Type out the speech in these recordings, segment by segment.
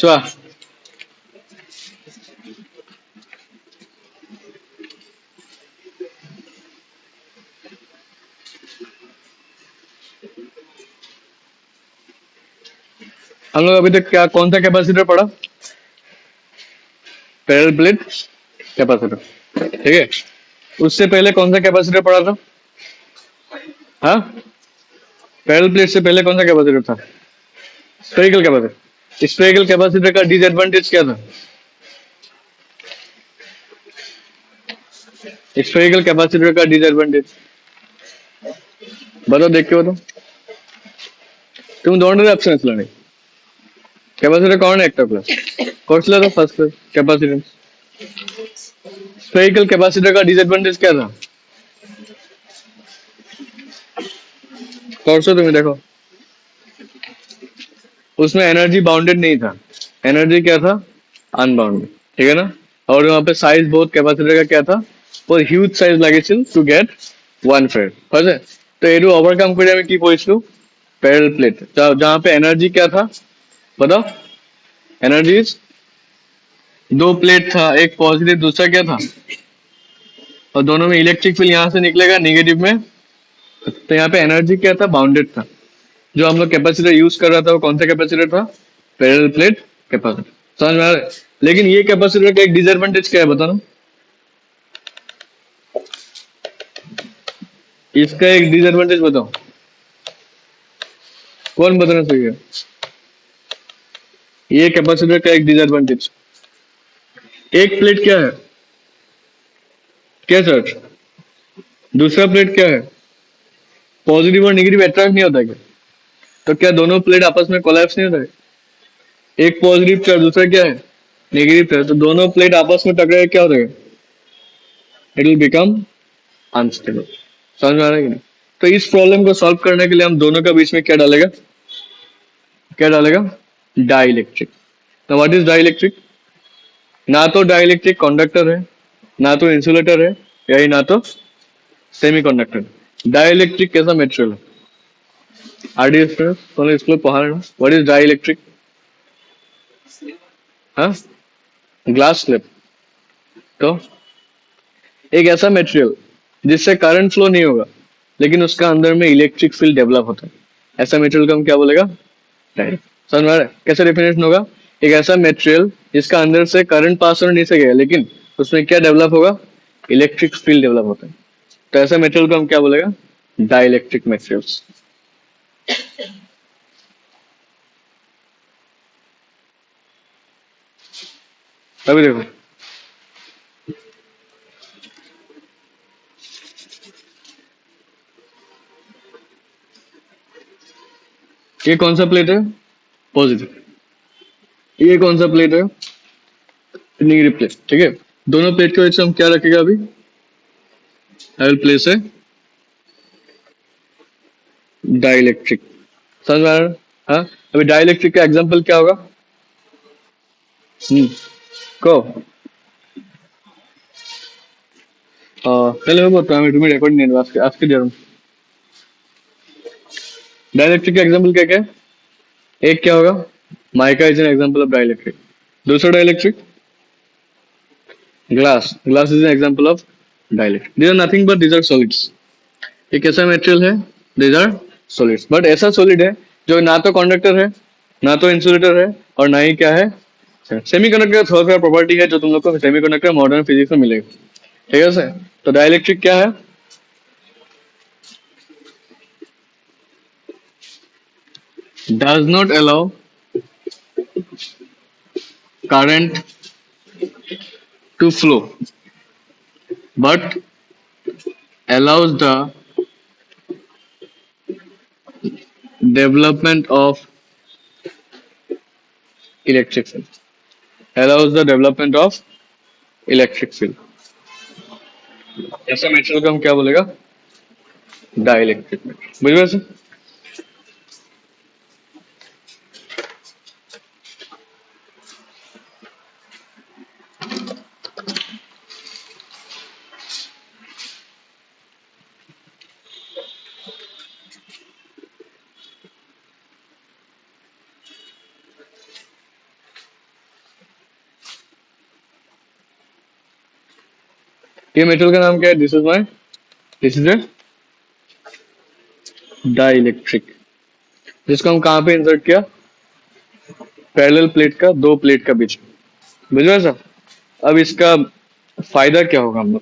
पांचवा। हम लोग अभी तक क्या कौन सा कैपेसिटर पढ़ा? पैरेलल प्लेट कैपेसिटर, ठीक है। उससे पहले कौन सा कैपेसिटर पढ़ा था? हाँ, पैरेलल प्लेट से पहले कौन सा कैपेसिटर था? Spherical capacitor. स्फेरिकल कैपेसिटर का डिसएडवांटेज क्या था? स्फेरिकल कैपेसिटर का डिसएडवांटेज बताओ, देख के बताओ। তুমি দৌড়ে অপশন नहीं। कैपेसिटर कौन है? একটা क्लास कोर्स ला था first class capacitance. Spherical capacitor का डिसएडवांटेज क्या था? कोर्स तुम्हें देखो, उसमें एनर्जी बाउंडेड नहीं था। एनर्जी क्या था? अनबाउंडेड, ठीक है ना। और वहां पे साइज बहुत कैपेसिटर का क्या था? वो হিউজ সাইজ লাগিয়েছিল টু গেট ওয়ান ফেয়ার হয়েছে। তো এটু ওভারকাম করে আমি কি পড়েছিল? প্যারেলাল প্লেট, जहाँ पे एनर्जी क्या था बताओ? एनर्जी दो प्लेट था, एक पॉजिटिव दूसरा क्या था, और दोनों में इलेक्ट्रिक फील्ड यहाँ से निकलेगा नेगेटिव में। तो यहाँ पे एनर्जी क्या था? बाउंडेड था। जो हम लोग कैपेसिटर यूज कर रहा था वो कौन सा कैपेसिटर था? Parallel plate capacitor. समझ में आ रहा है? लेकिन ये कैपेसिटर का एक डिसएडवांटेज क्या है बताना? इसका एक डिसएडवांटेज बताओ, कौन बताना चाहिए? ये कैपेसिटर का एक डिसएडवांटेज। एक प्लेट क्या है? क्या सर? दूसरा प्लेट क्या है? पॉजिटिव और नेगेटिव अट्रैक्ट नहीं होता क्या? तो क्या दोनों प्लेट आपस में कोलैप्स नहीं होता है? एक पॉजिटिव चार्ज, दूसरा क्या है? Negative charge. तो दोनों प्लेट आपस में टकराए क्या हो जाएगा? It will become unstable. समझ में आ रहा है कि नहीं? तो इस प्रॉब्लम को सॉल्व करने के लिए हम दोनों के बीच में क्या डालेगा? क्या डालेगा? डाइलेक्ट्रिक। तो व्हाट इज डाइलेक्ट्रिक? ना तो डाइलेक्ट्रिक कंडक्टर है, ना तो इंसुलेटर है, यही ना तो सेमीकंडक्टर। डाइलेक्ट्रिक कैसा मेटेरियल है? आरडीएस स्टूडेंट तो इसको पढ़ा रहे हो, व्हाट इज डाइलेक्ट्रिक? हाँ, ग्लास स्लैब। तो एक ऐसा मेटेरियल जिससे करंट फ्लो नहीं होगा, लेकिन उसका अंदर में इलेक्ट्रिक फील्ड डेवलप होता है, ऐसा मेटेरियल को हम क्या बोलेगा? डाइलेक्ट्रिक। समझ में आ रहा है कैसे डेफिनेशन होगा? एक ऐसा मेटेरियल जिसका अंदर से करंट पास होने नहीं सकेगा, लेकिन उसमें क्या डेवलप होगा? इलेक्ट्रिक फील्ड डेवलप होता है। तो ऐसा मेटेरियल को हम क्या बोलेगा? Dielectric materials. अभी देखो, ये कौन सा प्लेट है? पॉजिटिव। ये कौन सा प्लेट है? नेगेटिव प्लेट, ठीक है। दोनों प्लेट के वजह से हम क्या रखेगा अभी? आई विल प्लेस है डाइलेक्ट्रिक। समझ में आ रहा है? हाँ। अभी डाइलेक्ट्रिक का एग्जांपल क्या होगा? को पहले मैं बोलता हूँ, तुम्हें रिकॉर्ड नहीं है आज के दे रहा हूँ। डाइलेक्ट्रिक का एग्जांपल क्या क्या है? एक क्या होगा? Mica is an example of dielectric. दूसरा dielectric glass. Glass is an example of dielectric. These are nothing but these are solids. ये कैसा मटेरियल है? दीज आर सॉलिड्स, बट ऐसा सॉलिड है जो ना तो कंडक्टर है, ना तो इंसुलेटर है, और ना ही क्या है? सेमीकंडक्टर का थोड़ा सा प्रॉपर्टी है जो तुम लोग को सेमीकंडक्टर मॉडर्न फिजिक्स में मिलेगा, ठीक है सर। तो डाइलेक्ट्रिक क्या है? Does not allow current to flow, but allows the development of electric field. Allows the development of electric field. ऐसा मेटेरियल को हम क्या बोलेगा? Dielectric material. बुझ गए सर? ये मेटल का नाम क्या है? दिस इज ए डाइलेक्ट्रिक, जिसको हम कहाँ पे इंसर्ट किया? पैरेलल प्लेट का, दो प्लेट का बीच में। बुझ रहे सर? अब इसका फायदा क्या होगा हम लोग?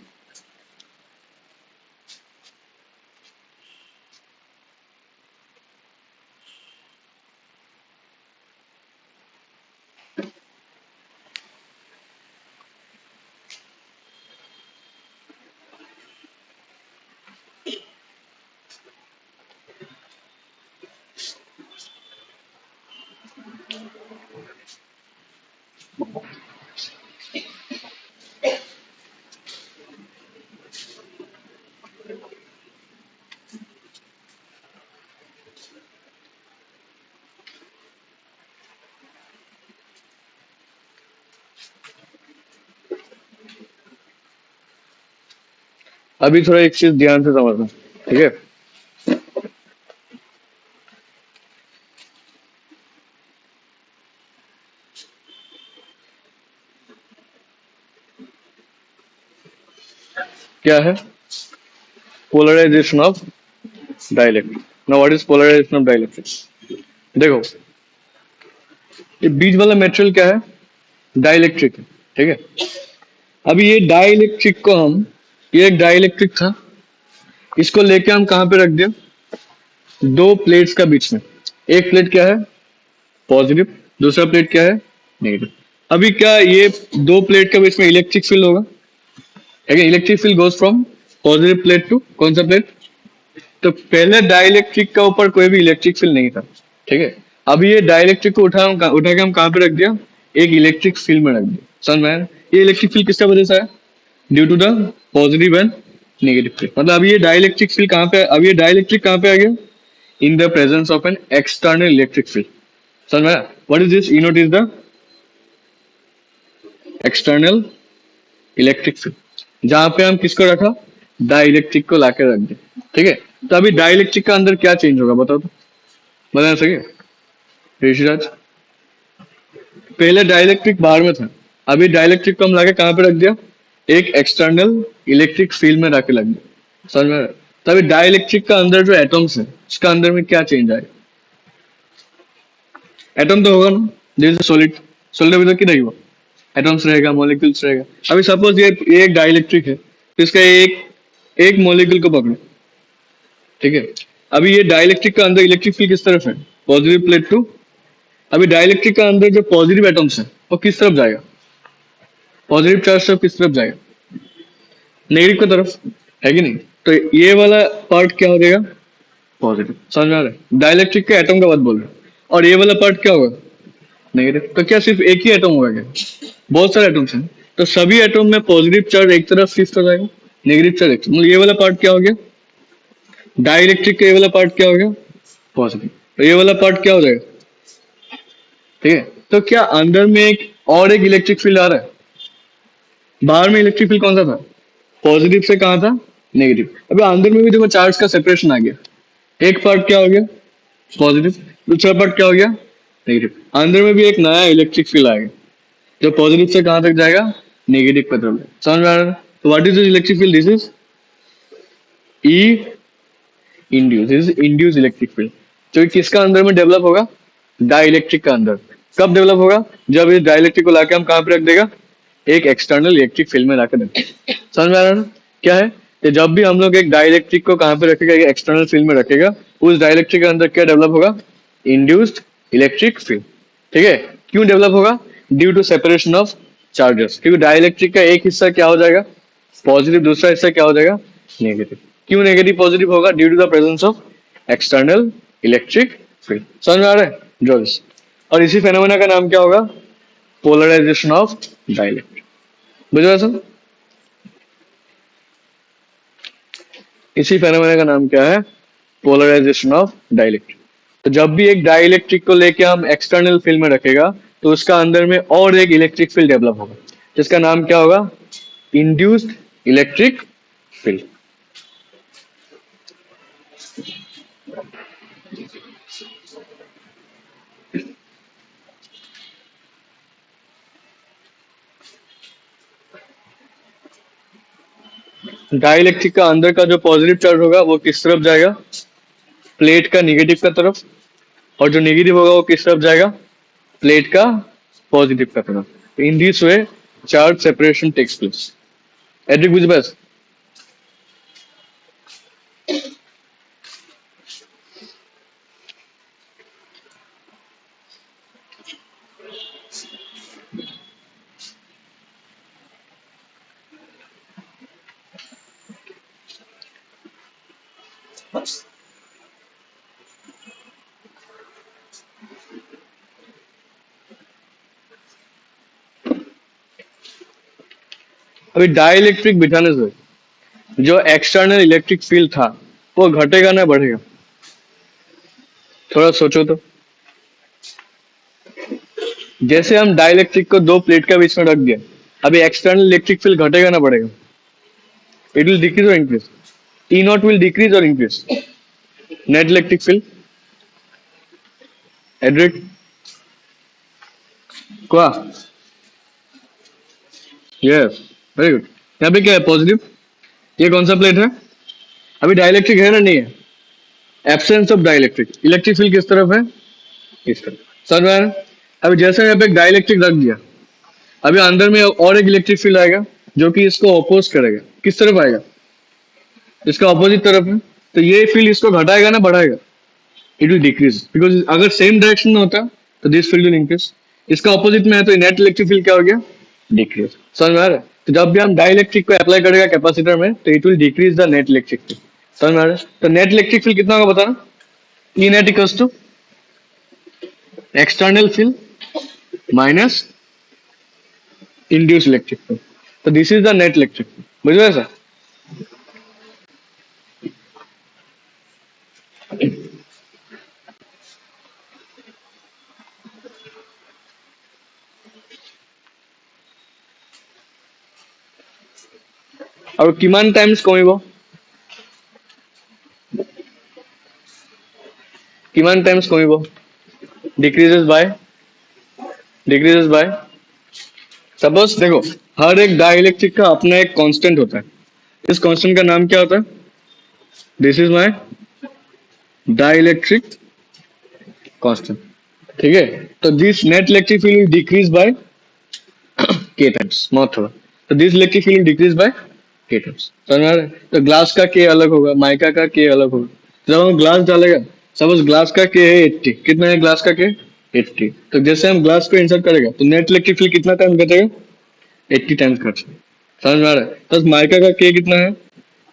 अभी थोड़ा एक चीज ध्यान से समझना, ठीक है? क्या है polarisation of dielectric? Now what is polarisation of dielectric? देखो, ये बीच वाला मेटेरियल क्या है? डाइलेक्ट्रिक है, ठीक है? अभी ये डाइलेक्ट्रिक को हम, ये एक डाइलेक्ट्रिक था, इसको लेके हम कहाँ पे रख दिया? दो प्लेट्स का बीच में। एक प्लेट क्या है? पॉजिटिव, दूसरा प्लेट क्या है? नेगेटिव। अभी क्या ये दो प्लेट के बीच में इलेक्ट्रिक फील्ड होगा? Again electric field goes from positive plate to कौन सा प्लेट? तो पहले डाइलेक्ट्रिक का ऊपर कोई भी इलेक्ट्रिक फील्ड नहीं था, ठीक है? अभी ये डाइलेक्ट्रिक को उठा के हम कहाँ पे रख दिया? एक इलेक्ट्रिक फील्ड में रख दिया। समझ में आया? ये इलेक्ट्रिक फील्ड किसका वजह से है? Due to the positive and negative field. मतलब अभी ये डाइलेक्ट्रिक फील्ड कहाँ पे, अब ये डाइलेक्ट्रिक कहाँ पे आ गया? इन the presence of an external electric field. समझ में आया? What is this? You note is the external electric field, जहां पे हम किसको रखा? डाइलेक्ट्रिक को लाके रख दे, ठीक है? तो अभी डाइलेक्ट्रिक का अंदर क्या चेंज होगा बताओ तो, बता सके ऋषिराज? पहले डाइलेक्ट्रिक बाहर में था, अभी डाइलेक्ट्रिक को हम लाके कहाँ पे रख दिया? एक एक्सटर्नल इलेक्ट्रिक फील्ड में लाके लग दिया। समझ में आ रहा है? तो अभी डाइलेक्ट्रिक का अंदर जो एटम्स है, उसका अंदर में क्या चेंज आएगा? एटम तो होगा ना, जैसे सॉलिड, सॉलिड अभी तक की नहीं हुआ, एटम्स रहेगा, मॉलिक्यूल्स रहेगा। अभी सपोज ये एक डाइलेक्ट्रिक है, तो इसका एक एक मॉलिक्यूल को पकड़ो, ठीक है? अभी ये डाइलेक्ट्रिक का अंदर इलेक्ट्रिक फील्ड किस तरफ है? Positive plate to. अभी डाइलेक्ट्रिक का अंदर जो पॉजिटिव एटम्स है वो किस तरफ जाएगा? पॉजिटिव चार्ज तरफ किस तरफ जाएगा? नेगेटिव की तरफ, है कि नहीं? तो ये वाला पार्ट क्या हो जाएगा? पॉजिटिव। समझ में आ रहा है? डाइलेक्ट्रिक के एटम का बात बोल रहे हैं। और ये वाला पार्ट क्या होगा? नेगेटिव। तो क्या सिर्फ एक ही एटम होगा क्या? बहुत सारे एटम्स हैं, तो सभी एटम में पॉजिटिव चार्ज एक तरफ शिफ्ट हो जाएगा, नेगेटिव चार्ज एक तरफ। मतलब ये वाला पार्ट क्या हो गया? डाइलेक्ट्रिक का ये वाला पार्ट क्या हो गया? पॉजिटिव। तो ये वाला पार्ट क्या हो जाएगा? ठीक है? तो क्या अंदर में एक और एक इलेक्ट्रिक फील्ड आ रहा है? बाहर में इलेक्ट्रिक फील्ड कौन सा था? पॉजिटिव से कहाँ था? नेगेटिव। अभी अंदर में भी देखो चार्ज का सेपरेशन आ गया। एक पार्ट क्या हो गया? पॉजिटिव। दूसरा पार्ट क्या हो गया? नेगेटिव। अंदर में भी एक नया इलेक्ट्रिक फील्ड आ गया, जो पॉजिटिव से कहाँ तक जाएगा? नेगेटिव की तरफ। समझ में आ रहा है? तो what is this electric field? This is E induce, this is induce electric field, जो कि किसका अंदर में डेवलप होगा? डाइलेक्ट्रिक का अंदर। कब डेवलप होगा? जब इस डाइलेक्ट्रिक को लाके हम कहाँ पे रख देगा? एक एक्सटर्नल इलेक्ट्रिक फील्ड में लाकर रखें। समझ में आ रहा है ना? क्या है कि जब भी हम लोग एक डाइलेक्ट्रिक को कहाँ पे रखेगा? एक एक्सटर्नल फील्ड में रखेगा, उस डाइलेक्ट्रिक के अंदर क्या डेवलप होगा? Induced electric field. ठीक है? क्यों डेवलप होगा? Due to separation of charges, क्योंकि डाइलेक्ट्रिक का एक हिस्सा क्या हो जाएगा? पॉजिटिव, दूसरा हिस्सा क्या हो जाएगा? नेगेटिव। क्यों नेगेटिव पॉजिटिव होगा? Due to the presence of external electric field. समझ में आ रहा है? जॉइस। और इसी फेनोमेना का नाम क्या होगा? Polarisation of dielectric. बुझा सर? इसी फेनोमेना का नाम क्या है? Polarisation of dielectric. तो जब भी एक डाइलेक्ट्रिक को लेके हम एक्सटर्नल फील्ड में रखेगा, तो उसका अंदर में और एक इलेक्ट्रिक फील्ड डेवलप होगा, जिसका नाम क्या होगा? Induced electric field. डाइलेक्ट्रिक का अंदर का जो पॉजिटिव चार्ज होगा वो किस तरफ जाएगा? प्लेट का निगेटिव का तरफ। और जो नेगेटिव होगा वो किस तरफ जाएगा? प्लेट का पॉजिटिव का तरफ। In this way charge separation takes place. एड्रिक बुझ बस। अभी डाइलेक्ट्रिक बिठाने से जो एक्सटर्नल इलेक्ट्रिक फील्ड था वो घटेगा ना बढ़ेगा? थोड़ा सोचो तो। जैसे हम डाइलेक्ट्रिक को दो प्लेट के बीच में रख दिया, अभी एक्सटर्नल इलेक्ट्रिक फील्ड घटेगा ना बढ़ेगा? इट विल डिक्रीज और increase? E not will decrease और increase? Net electric field Edric क्या? Yes, very good. यहाँ पे क्या है? पॉजिटिव। ये कौन सा प्लेट है? अभी डाइलेक्ट्रिक है ना? नहीं है। Absence of dielectric, electric field किस तरफ है? इस तरफ। समझ में आ रहा है? अभी जैसे यहाँ पे एक डाइलेक्ट्रिक रख दिया, अभी अंदर में और एक इलेक्ट्रिक फील्ड आएगा जो कि इसको अपोज करेगा। किस तरफ आएगा? इसका अपोजिट तरफ है। तो ये फील्ड इसको घटाएगा ना बढ़ाएगा? इट विल डिक्रीज, बिकॉज अगर सेम डायरेक्शन में होता तो दिस फील्ड विल इंक्रीज। इसका ऑपोजिट में है तो नेट इलेक्ट्रिक फील्ड क्या हो गया? डिक्रीज। समझ में आ रहा है? तो जब भी हम डाइलेक्ट्रिक को अप्लाई करेगा कैपेसिटर में तो it will decrease the net electric field. समझ में आ रहा है? तो नेट इलेक्ट्रिक फील्ड कितना होगा बताना? E net equals to external field minus induced electric field. तो this is the net electric field. बुझ रहे सर? और किमान टाइम्स कमिब? किमान टाइम्स कमिब? Decreases by? Decreases by? Suppose देखो, हर एक डाइलेक्ट्रिक का अपना एक कांस्टेंट होता है। इस कांस्टेंट का नाम क्या होता है? This is my dielectric constant. ठीक है? तो this net electric field will decrease by के टाइम्स, बहुत थोड़ा। तो this electric field decrease by के टाइम्स। समझ में आ रहा है? तो ग्लास का के अलग होगा, माइका का के अलग होगा। जब हम ग्लास डालेगा, सपोज ग्लास का के है 80, कितना है ग्लास का के? 80। तो जैसे हम ग्लास को इंसर्ट करेगा तो नेट इलेक्ट्रिक फील्ड कितना टाइम घटेगा? 80 टाइम्स घट। समझ में आ रहा है? तो माइका का के कितना है?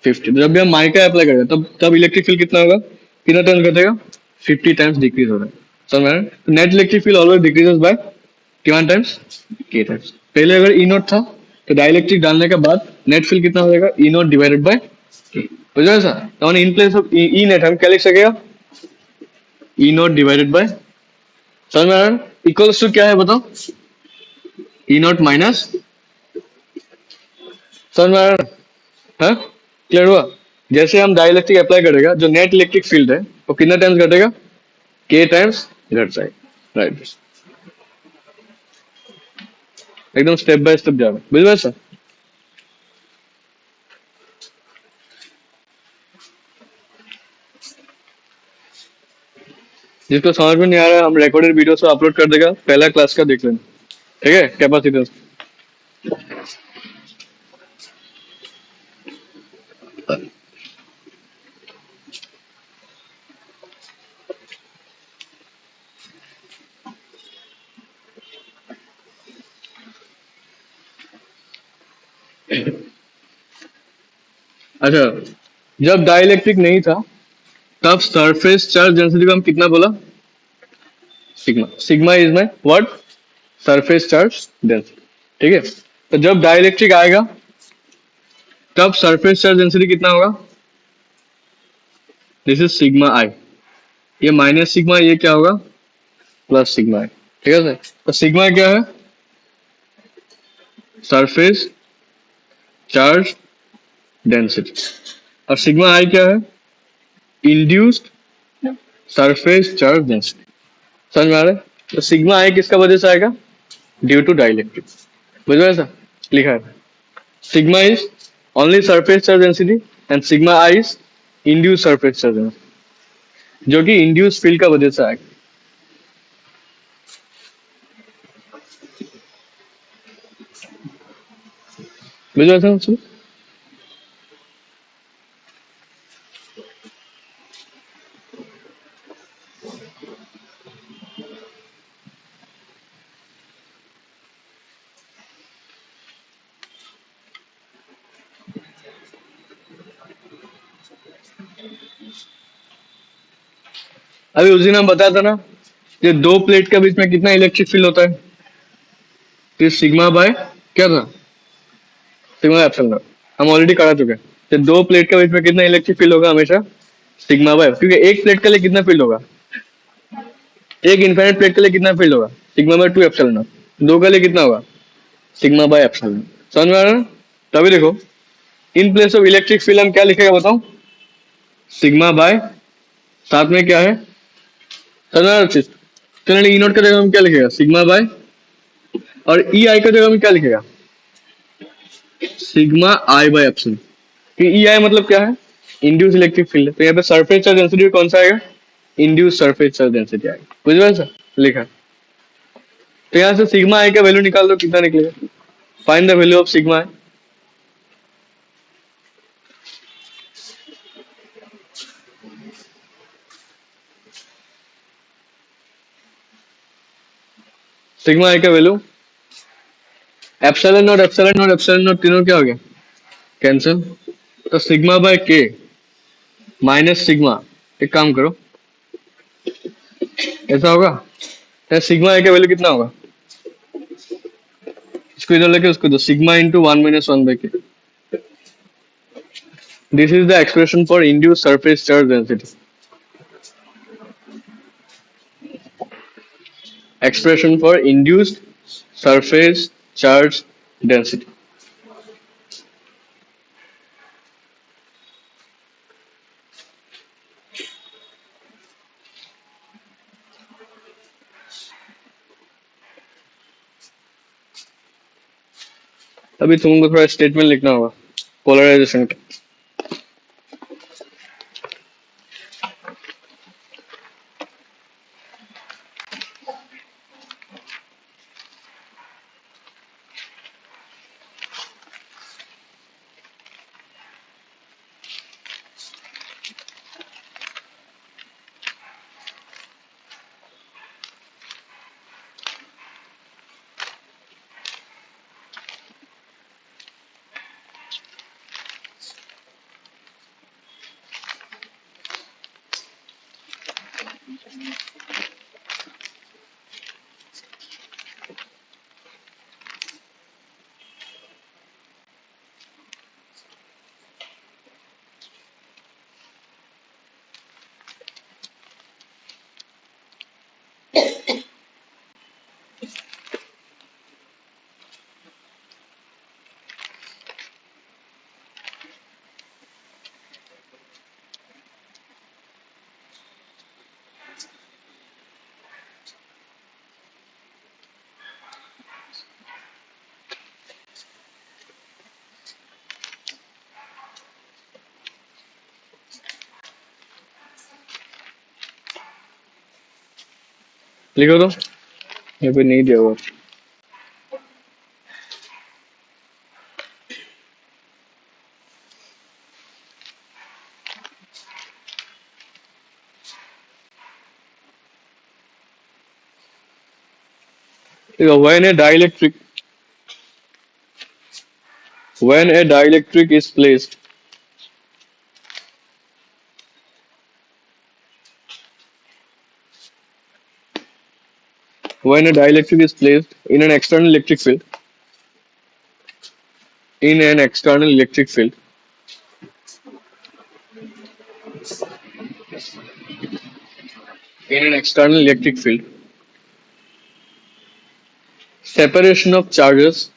50। जब भी हम माइका अप्लाई करेगा तब इलेक्ट्रिक फील्ड कितना होगा? कितना टाइम्स घटेगा? 50 टाइम्स डिक्रीज हो रहा है। समझ में आ रहा है? तो net electric field always decreases by कितना टाइम्स? के टाइम्स। पहले अगर ई नॉट था तो डाइलेक्ट्रिक डालने के बाद नेट फील्ड कितना हो जाएगा? ई नॉट डिवाइडेड बाय के। हो जाएगा सर? तो in place of E net हम क्या लिख सकेगा? ई नॉट डिवाइडेड बाय, समझ में आ रहा है? इक्वल्स टू क्या है बताओ? ई नॉट माइनस, समझ में आ रहा है? हाँ, क्लियर हुआ? जैसे हम डाइलेक्ट्रिक अप्लाई करेगा जो नेट इलेक्ट्रिक फील्ड है वो कितना टाइम्स घटेगा? के टाइम्स घट जाएगा। राइट, एकदम स्टेप बाय स्टेप जा रहा है। बुझ रहे सर? जिसको समझ में नहीं आ रहा है हम रिकॉर्डेड वीडियो से अपलोड कर देगा, पहला क्लास का देख लेना। ठीक है? कैपेसिटेंस। अच्छा, जब डाइलेक्ट्रिक नहीं था तब सरफेस चार्ज डेंसिटी को हम कितना बोला? Sigma. Sigma is my what? Surface charge density. ठीक है? तो जब डाइलेक्ट्रिक आएगा तब सरफेस चार्ज डेंसिटी कितना होगा? दिस इज सिग्मा आई। ये माइनस सिग्मा, ये क्या होगा? प्लस सिग्मा आई। ठीक है सर? तो सिग्मा क्या है? Surface charge density. और सिग्मा आई क्या है? Induced surface charge density. समझ में आ रहा है? तो सिग्मा आई किसका वजह से आएगा? Due to dielectric. बुझ रहे सर? लिखा है sigma is only surface charge density and sigma i is induce surface charge density, जो कि इंड्यूस फील्ड का वजह से आएगा। बुझ रहा था मुझे? अभी उस दिन हम बताया था ना, ये दो प्लेट के बीच में कितना इलेक्ट्रिक फील्ड होता है, तो सिग्मा बाय क्या था, सिग्मा एप्सिलॉन नॉट। हम ऑलरेडी करा चुके हैं। तो दो प्लेट के बीच में कितना इलेक्ट्रिक फील्ड होगा हमेशा, सिग्मा बाय, क्योंकि एक प्लेट के लिए कितना फील्ड होगा, एक इनफाइनाइट प्लेट के लिए कितना फील्ड होगा, sigma by two epsilon not. दो के लिए कितना होगा, सिग्मा बाय एप्सिलॉन नॉट। समझ में आ रहा है ना? तभी देखो, इन प्लेस ऑफ इलेक्ट्रिक फील्ड हम क्या लिखेगा बताओ, सिग्मा बाय, साथ में क्या है, समझ में आ रहा है चीज? चलिए ई नॉट का जगह हम क्या लिखेगा, सिग्मा बाय, और ई आई का जगह में क्या लिखेगा, सिग्मा आई बाय एप्सिलॉन। ई आई मतलब क्या है, इंड्यूस इलेक्ट्रिक फील्ड। तो यहाँ पे सरफेस चार्ज डेंसिटी कौन सा आएगा, इंड्यूस सरफेस चार्ज डेंसिटी आएगा। बुझ रहे हैं सर, लिखा। तो यहाँ से सिग्मा आई का वैल्यू निकाल दो, कितना निकलेगा, find the value of sigma I. Sigma I का value, epsilon not epsilon not epsilon not तीनों क्या हो गया, कैंसिल। तो sigma by K minus sigma, एक काम करो, ऐसा होगा, तो सिग्मा आई का वैल्यू कितना होगा, इसको इधर लेके उसको दो, sigma into one minus one by K. This is the expression for induce surface charge density, expression for induced surface charge density. अभी तुमको थोड़ा स्टेटमेंट लिखना होगा पोलराइजेशन का। लिखो तो, ये पे नहीं दिया हुआ। देखो, when a dielectric is placed when a dielectric is placed in an external electric field, in an external electric field in an external electric field, separation of charges,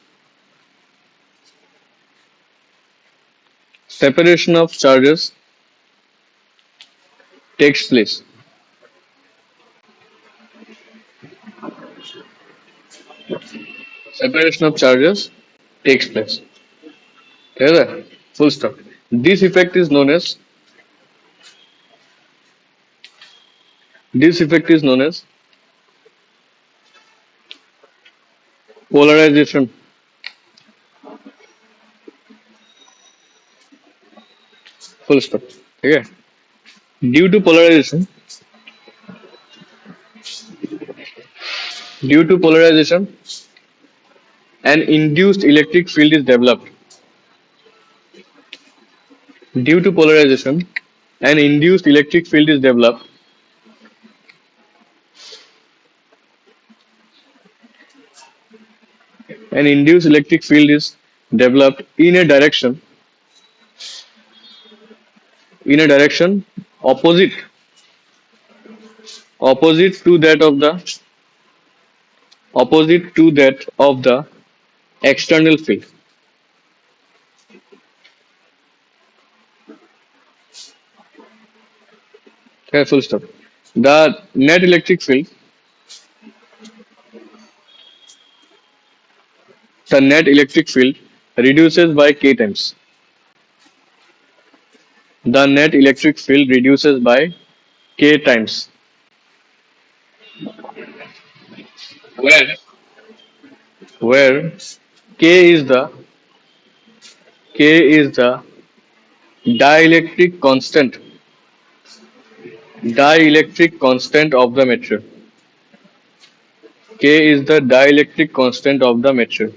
separation of charges takes place. Separation of charges takes place. ठीक है? full stop. This effect is known as polarization. Full stop. Okay. Due to polarization, due to polarization, an induced electric field is developed. Due to polarization, an induced electric field is developed. An induced electric field is developed in a direction opposite opposite to that of the external field. Okay, full stop. The net electric field, the net electric field reduces by k times. The net electric field reduces by k times. Where where k is the k is the dielectric constant dielectric constant of the material. K is the dielectric constant of the material.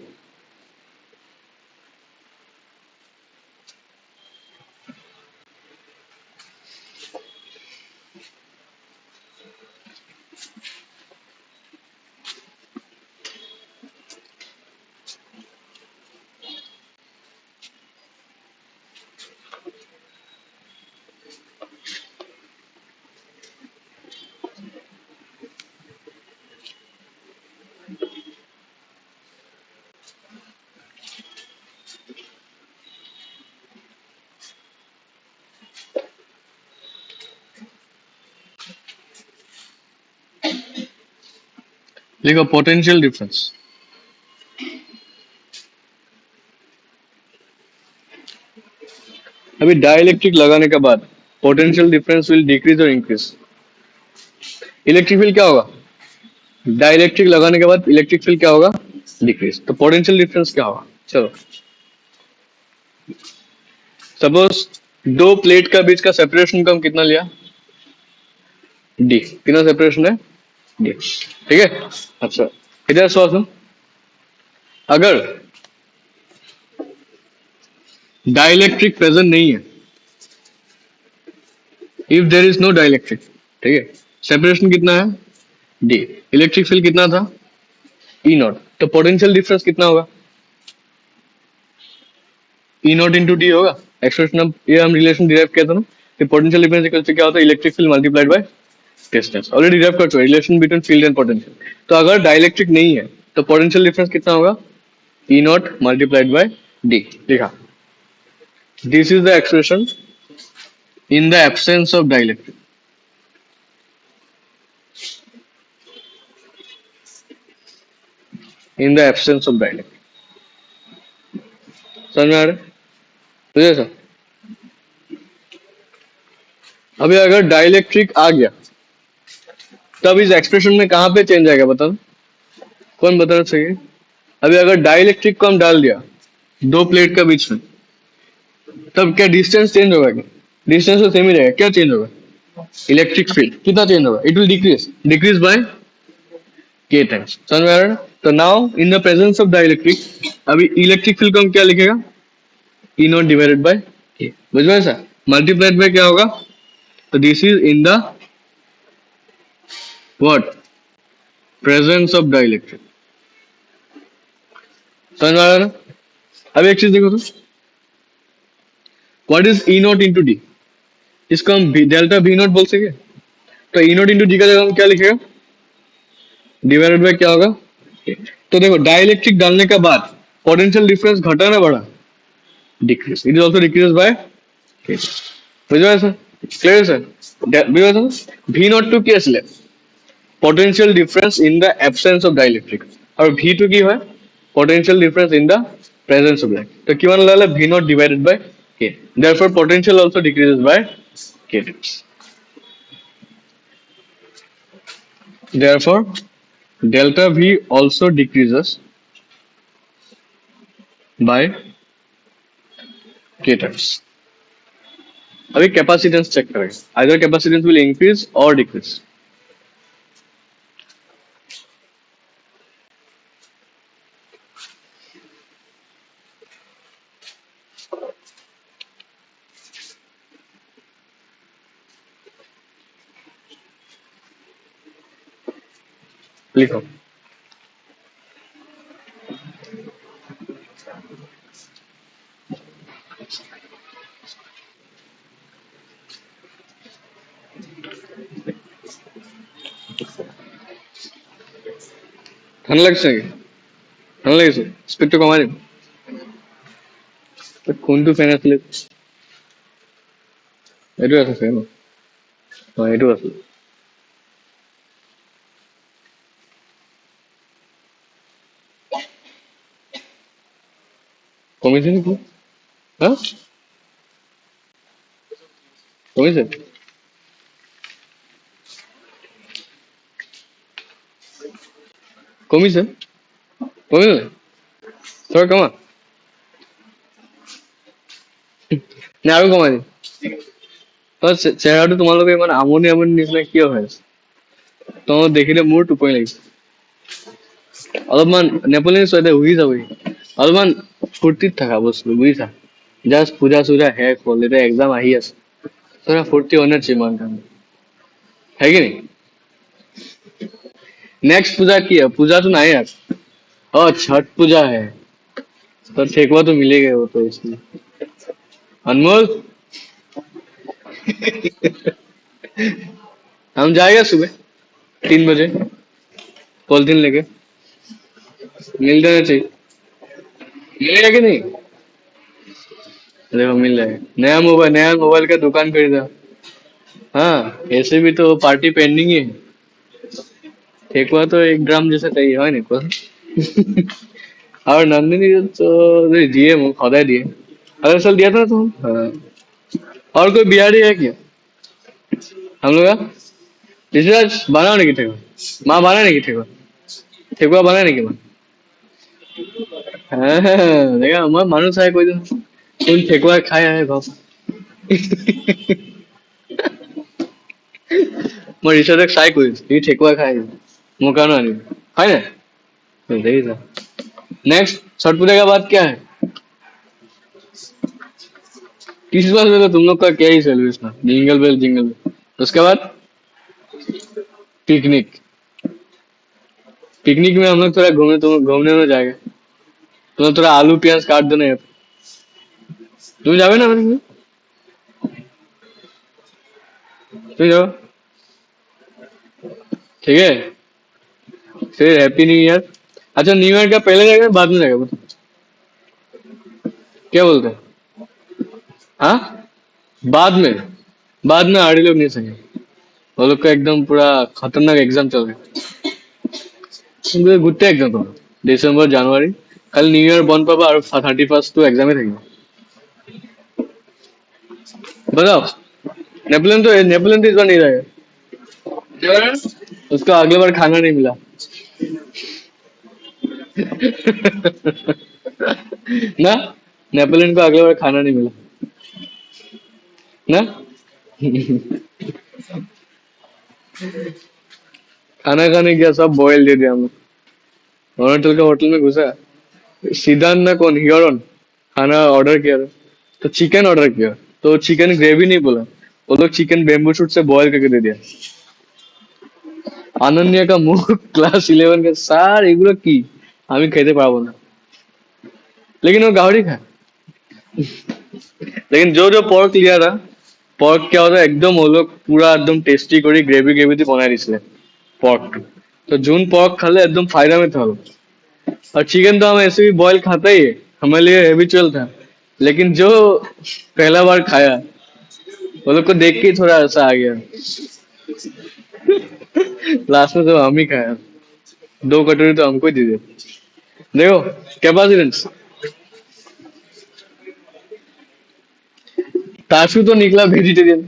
देखो potential difference, अभी dielectric लगाने के बाद potential difference will decrease और increase. Electric field क्या होगा? Dielectric लगाने के बाद इलेक्ट्रिक फील्ड क्या होगा? डिक्रीज. तो पोटेंशियल डिफरेंस क्या होगा? चलो सपोज दो प्लेट का बीच का सेपरेशन का हम कितना लिया? डी. कितना सेपरेशन है? डी. ठीक है. अच्छा इधर सवाल, अगर डाइलेक्ट्रिक प्रेजेंट नहीं है, if there is no dielectric, ठीक है, सेपरेशन कितना है? डी. इलेक्ट्रिक फील्ड कितना था? ई नॉट. तो पोटेंशियल डिफरेंस कितना होगा? ई नॉट इंटू डी होगा. एक्सप्रेशन हम रिलेशन डिराइव किया था ना कि पोटेंशियल डिफरेंस इक्वल टू क्या होता है? Electric field multiplied by distance. Already derive कर चुके relation between field and potential. तो अगर डाइलेक्ट्रिक नहीं है तो पोटेंशियल डिफरेंस कितना होगा? ई नॉट मल्टीप्लाइड बाय डी. लिखा. This is the expression in the absence of dielectric. In the absence of dielectric. समझ में आ रहा है? बुझे सर? अभी अगर डाइलेक्ट्रिक आ गया तब इस एक्सप्रेशन में कहां पे चेंज आएगा बताओ? कौन बताना चाहिए? अभी अगर डाइलेक्ट्रिक को हम डाल दिया दो प्लेट का बीच में, तब क्या डिस्टेंस चेंज होगा? क्या डिस्टेंस तो सेम ही रहेगा. क्या चेंज होगा? इलेक्ट्रिक फील्ड कितना चेंज होगा? इट विल डिक्रीज बाय के टाइम्स. समझ में आ रहा है? तो now in the presence of dielectric अभी इलेक्ट्रिक फील्ड को हम क्या लिखेगा? ई नॉट डिवाइडेड बाय के. बुझ में सर? मल्टीप्लाइड बाय क्या होगा? तो this is in the what? Presence of dielectric. समझ में आ रहा है ना? अब एक चीज देखो तो, what is E not into D? इसको हम डेल्टा बी नॉट बोल सके. तो ई नॉट इंटू डी का जगह हम क्या लिखेगा? डिवाइडेड बाय क्या होगा? तो देखो डाइलेक्ट्रिक डालने के बाद पोटेंशियल डिफरेंस घटा ना बढ़ा? Decrease. It is also decrease by k. बुझे sir? Clear sir? V naught to কি আসলে? Potential difference in the absence of dielectric. और वी टू কি হয়? Potential difference in the presence of dielectric. तो কি মানে লাগলে v not divided by Okay. Therefore, potential also decreases by k times. Therefore, delta V also decreases by k times. अभी capacitance check करेंगे either capacitance will increase or decrease. लिखो ঠান্ডা লাগছে নাকি ঠান্ডা লেগেছে স্পিডটা কমাই দিন তো কোনটো ফেন আছিলে এইটো আছে ফেন এইটো আছে কমিছে নেকি হা কমিছে কমিছে কমিলে তই কমা নে আৰু কমাই দিম তই চেহেৰাটো তোমালোকে ইমান আমনি আমনি নিচিনা কিয় হৈ আছে তই দেখিলে মোৰ টোপনি লাগিছে অলপমান নেপোলিয়ন চোৱা উৰি যাবহি অলপমান ফূৰ্তিত থাকা বস্তু বুজিছা জাষ্ট পূজা চূজা শেষ হ'ল এতিয়া এক্সাম আহি আছে थोड़ा फुर्ती होना चाहिए मन का है कि नहीं नेक्स्ट पूजा की है पूजा तो नहीं यार और छठ पूजा है तो ठेकुआ तो मिलेगा वो तो इसमें अनमोल हम जाएगा सुबह 3 बजे पॉलिथीन लेके मिल जाना चाहिए मिलेगा कि नहीं देखो मिल जाएगा नया मोबाइल का दुकान खरीदा हाँ ऐसे भी तो पार्टी पेंडिंग ही है ठेकुआ तो 1 ग्राम जैसा चाहिए है नहीं और नंदिनी तो दिए मुझे खुदा दिए अगले साल दिया था ना तुम हाँ और कोई बिहारी है क्या हम लोग का ऋषिराज बनाओ नहीं ठेकुआ माँ बना नहीं ठेकुआ ठेकुआ बना नहीं माँ हाँ देखा मैं मानुस है कोई दिन तुम ठेकुआ खाया है बाप मैं ऋषिराज खाई कोई ये ठेकुआ खाए मुका ना नहीं है ना तो देखी था नेक्स्ट छठ पूजा के बाद क्या है क्रिसमस में तो तुम लोग का क्या ही सेलिब्रेशन जिंगल बेल उसके बाद पिकनिक पिकनिक में हम लोग थोड़ा घूमने में जाएगा तुम लोग थोड़ा आलू प्याज काट दो ना यार तुम जाओगे ना पिकनिक तुम जाओ ठीक है फिर हैप्पी न्यू ईयर अच्छा न्यू ईयर का पहले जाएगा बाद में जाएगा बताओ क्या बोलते हैं हाँ बाद में आड़े लोग नहीं सके वो लोग का एकदम पूरा खतरनाक एग्जाम चल रहा है গোটেই এক্সাম পাবা ডিসেম্বৰ জানুৱাৰী খালি নিউ ইয়াৰ বন্ধ পাবা আৰু 31 তো এক্সামে থাকিব बताओ नेपोलियन तो इस बार नहीं रहेगा उसको अगले बार खाना नहीं मिला ना नेपोलियन को अगले बार खाना नहीं मिला ना खाना खाने गया सब बॉयल दे दिया हम लोग होटल का होटल में घुसा सिद्धांत ना कौन हियरन खाना ऑर्डर किया था तो चिकन ऑर्डर किया तो चिकन ग्रेवी नहीं बोला वो लोग चिकन बेम्बू शूट से बॉयल करके दे दिया अनन्या का मुंह क्लास 11 का सार এগুলো কি আমি খেতে পারবো না लेकिन वो गावड़ी खा लेकिन जो जो पोर्क लिया था पोर्क क्या होता है एकदम वो लोग पूरा एकदम टेस्टी करी ग्रेवी ग्रेवी थी बना दिए पोर्क तो जून पोर्क खाले एकदम फायदा में था वो। और चिकन तो हम ऐसे भी बॉयल खाता ही है हमारे लिए हैबिचुअल था लेकिन जो पहला बार खाया वो लोग को देख के ही थोड़ा ऐसा आ गया लास्ट में तो हम ही खाया 2 कटोरी तो हमको ही दे दिया देखो कैपेसिटेंस ताशु तो निकला वेजिटेरियन।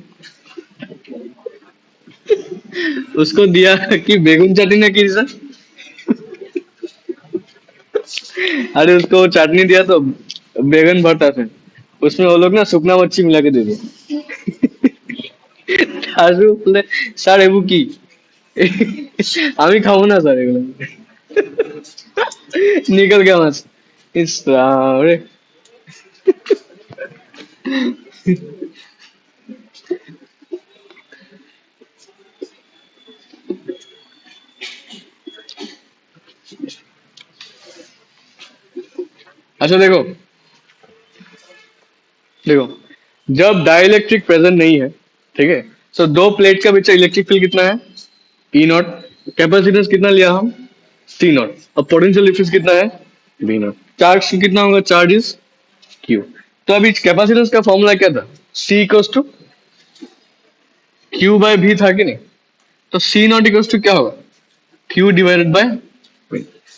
उसको दिया कि बेगुन चटनी ने की सर। अरे उसको चटनी दिया तो बैगन भरता थे, उसमें वो लोग ना सुखना मच्छी मिला के दे दिया। তাজু বলে স্যার এবু কি, আমি খাবো না স্যার এগুলো। निकल गया मस्त। इस अरे अच्छा देखो, देखो जब डाइलेक्ट्रिक प्रेजेंट नहीं है, ठीक है, तो दो प्लेट का बीच इलेक्ट्रिक फील्ड कितना है, ई नॉट। कैपेसिटेंस कितना लिया हम, सी नॉट। अब पोटेंशियल डिफरेंस कितना है, बी नॉट। चार्ज कितना होगा, चार्ज इज क्यू। तो अभी कैपेसिटेंस का फॉर्मूला क्या था, सी इक्वल्स टू क्यू बाय भी था कि नहीं। तो सी नॉट इक्वल्स टू क्या होगा, Q divided by,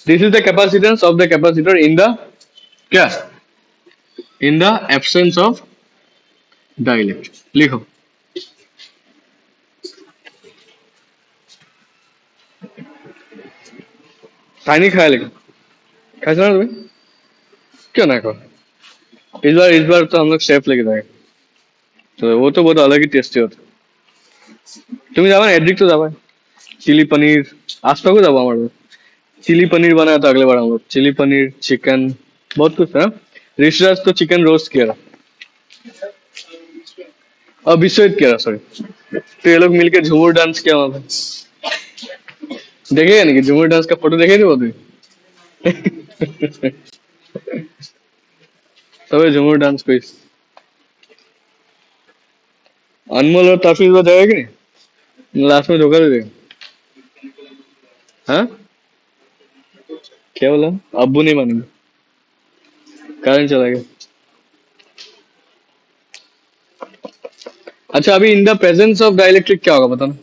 this is the capacitance of the capacitor in the क्या, in the absence of dielectric. लिखो, पानी खाया लेकिन, खाया ना तुम्हें, क्यों ना खाओ। इस बार तो हम लोग शेफ लेके जाएंगे, तो वो तो बहुत अलग ही टेस्टी होता है। তুমি যাবা না, এদিক তো যাবা। चिली पनीर, आज तक जाबो हमारे। चिली पनीर बनाया था अगले बार हम लोग, चिली पनीर चिकन, बहुत कुछ था। ऋषिराज तो चिकन रोस्ट किया था, और विश्वजीत किया था सॉरी। तो ये लोग मिलके झूमर डांस किया वहां पे। देखेगा नहीं कि झूमर डांस का फोटो देखे नहीं वो भी। सब झूमर डांस को अनमोल और ताफी इस बार जाएगा कि नहीं, लास्ट में धोखा दे देगा। हाँ, क्या बोला, अब्बू नहीं मानेंगे, कारण चला गया। अच्छा अभी इन द प्रेजेंस ऑफ डाइलेक्ट्रिक क्या होगा बताना,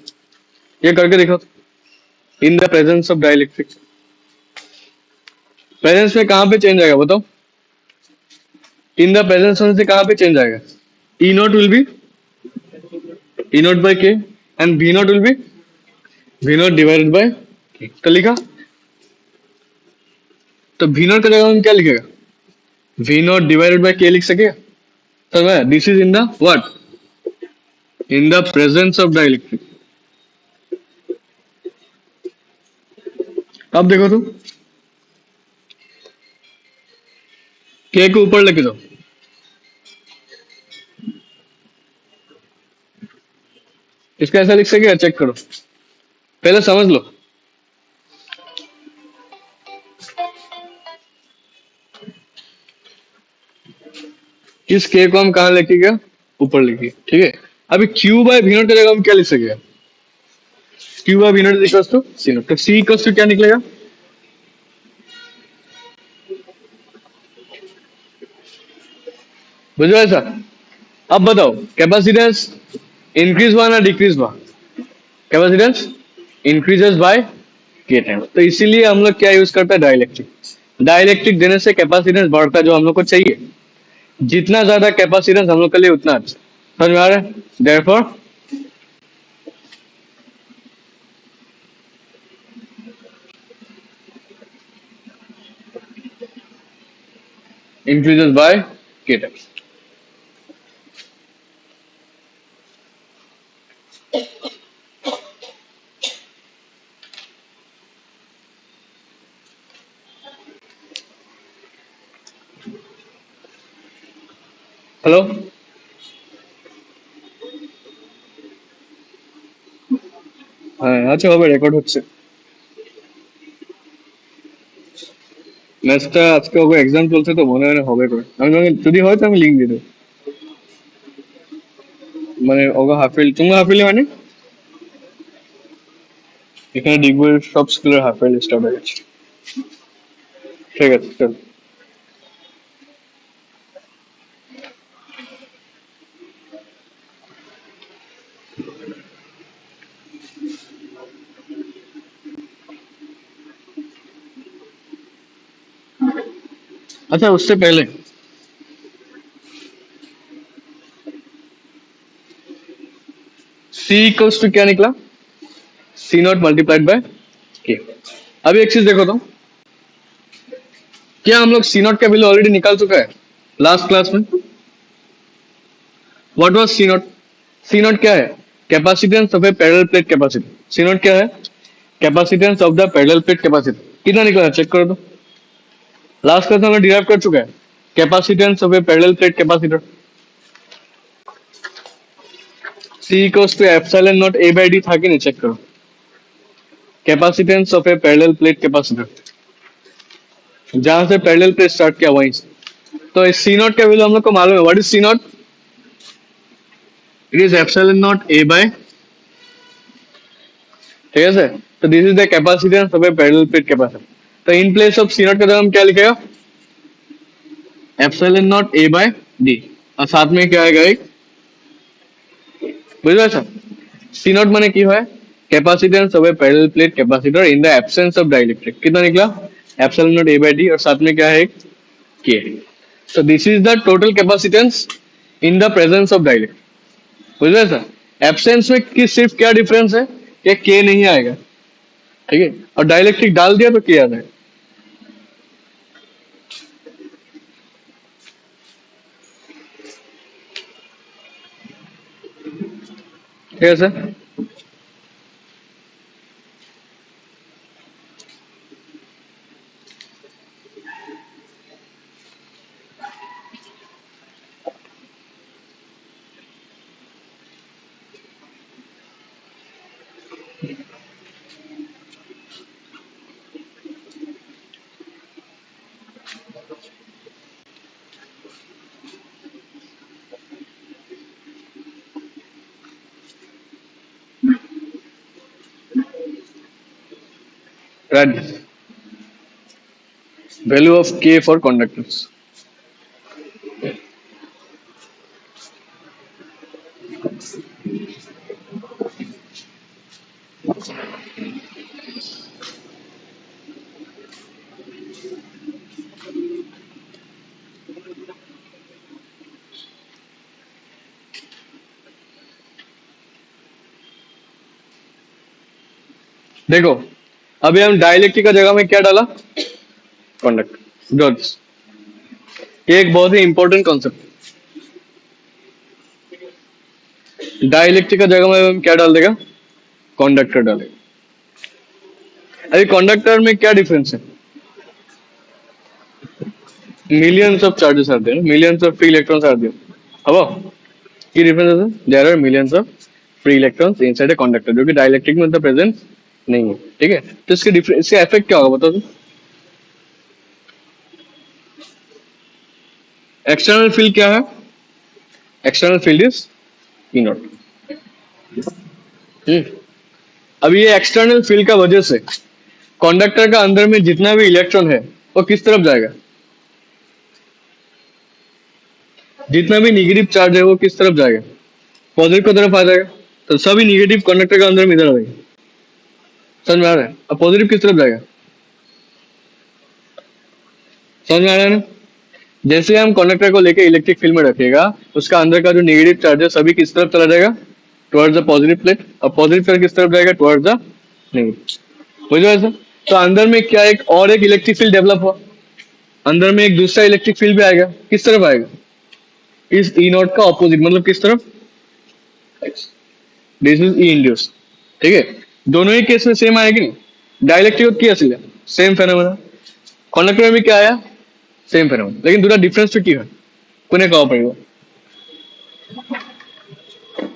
ये करके दिखाओ। इन the presence of dielectric, presence में कहाँ पे चेंज आएगा बताओ। इन द प्रेजेंस होने से कहाँ पे चेंज आएगा, E not will be E not by K, and V not will be V not divided by K. तो लिखा, तो वी नॉट का जगह हम क्या लिखेगा, वी नॉट डिवाइडेड बाय के लिख सकेगा। तो this is in the what, in the presence of dielectric. अब देखो तो, के को ऊपर लेके जाओ, इसका ऐसा लिख सकेगा, चेक करो, पहले समझ लो। इस के को हम कहा लेके गया, ऊपर लिखिए, ठीक है। अभी क्यू बाय वी नॉट की जगह हम क्या लिख सकेगा, q by v naught equals to C not. तो सी इक्वल्स टू क्या निकलेगा, बुझो ऐसा। अब बताओ कैपेसिटेंस इंक्रीज हुआ ना डिक्रीज हुआ, कैपेसिटेंस इंक्रीजेस बाय के टाइम। तो इसीलिए हम लोग क्या यूज करते हैं, डाइलेक्ट्रिक। डाइलेक्ट्रिक देने से कैपेसिटेंस बढ़ता है जो हम लोग को चाहिए। जितना ज्यादा कैपेसिटेंस हम लोग के लिए उतना अच्छा। समझ में आ रहा है, देयरफॉर इंक्रीजेस बाय के टाइम। हेलो, হ্যাঁ আচ্ছা হবে, রেকর্ড হচ্ছে। ম্যাচটা আজকে হবে, এক্সাম চলছে তো মনে হয় না হবে করে। আমি যদি হয় তো আমি লিঙ্ক দিয়ে দেবো। মানে ওগো হাফিল, তুমি হাফিলি মানে এখানে ডিগবইয়ের সব স্কুলের হাফিল স্টার্ট হয়ে গেছে। ঠিক আছে চল। अच्छा उससे पहले सी इक्वल्स टू क्या निकला, सी नॉट मल्टीप्लाइड बाय के। अभी एक चीज देखो तो, क्या हम लोग सी नॉट का वैल्यू ऑलरेडी निकाल चुका है लास्ट क्लास में? What was c naught? C naught क्या है? Capacitance of a parallel plate capacitor. C naught क्या है? Capacitance of the parallel plate capacitor. कितना निकला है चेक करो तो, लास्ट क्लास में हमने डिराइव कर चुका है capacitance of a parallel plate capacitor. C equals to epsilon not a by d था कि नहीं, चेक करो। Capacitance of a parallel plate capacitor, जहां से पैरेलल प्लेट स्टार्ट किया वहीं से। तो इस सी नॉट का वैल्यू हम लोग को मालूम है। What is C not? It is epsilon not a by, ठीक है सर। तो this is the capacitance of a parallel plate capacitor. तो in place of C not का जगह हम क्या लिखेगा? Epsilon not a by D, और साथ में क्या आएगा एक, बुझ सर। सी नॉट माने की है capacitance of a parallel plate capacitor in the absence of dielectric. कितना निकला? Epsilon not a by D, और साथ में क्या है, के। So this is the total capacitance in the presence of dielectric। बुझ रहे सर? एब्सेंस में कि सिर्फ क्या डिफरेंस है कि के नहीं आएगा, ठीक है, और डाइलेक्ट्रिक डाल दिया तो के आ जाएगा। ठीक है sir. Right. Value of K for conductors। देखो, अभी हम डाइलेक्ट्रिक का जगह में क्या डाला? कंडक्टर। ये एक बहुत ही इंपॉर्टेंट कॉन्सेप्ट। डाइलेक्ट्रिक का जगह में हम क्या डाल देगा? कंडक्टर डालेगा। अभी कंडक्टर में क्या डिफरेंस है? Millions of charges are there, millions of free electrons are there. अब की डिफरेंस है, there are millions of free electrons inside a conductor, जो कि डाइलेक्ट्रिक में तो प्रेजेंट नहीं है, ठीक है। तो इसके डिफरेंस, इसका इफेक्ट क्या होगा बताओ तो? एक्सटर्नल फील्ड क्या है? External field is E not. अभी ये एक्सटर्नल फील्ड का वजह से कंडक्टर का अंदर में जितना भी इलेक्ट्रॉन है वो किस तरफ जाएगा? जितना भी निगेटिव चार्ज है वो किस तरफ जाएगा? पॉजिटिव की तरफ आ जाएगा। तो सभी निगेटिव कंडक्टर का अंदर में इधर आ जाएगा। समझ में आ रहा है? अब पॉजिटिव किस तरफ जाएगा? समझ में आ रहा है ना? जैसे हम कंडक्टर को लेके इलेक्ट्रिक फील्ड में रखेगा, उसका अंदर का जो नेगेटिव चार्ज है सभी किस तरफ चला जाएगा? Towards the positive plate. और पॉजिटिव चार्ज किस तरफ जाएगा? Towards the negative. बुझे ऐसा? तो अंदर में क्या एक और एक इलेक्ट्रिक फील्ड डेवलप हुआ, अंदर में एक दूसरा इलेक्ट्रिक फील्ड भी आएगा। किस तरफ आएगा? इस ई नॉट का ऑपोजिट, मतलब किस तरफ? दिस इज ई इंड्यूस, ठीक है। दोनों ही केस में सेम आएगी नहीं। डाइलेक्ट्रिक की असली सेम फेनोमेना, कंडक्टर में भी क्या आया? सेम फेनोमेना, लेकिन दूसरा डिफरेंस तो क्या है कोने कहा पड़ेगा?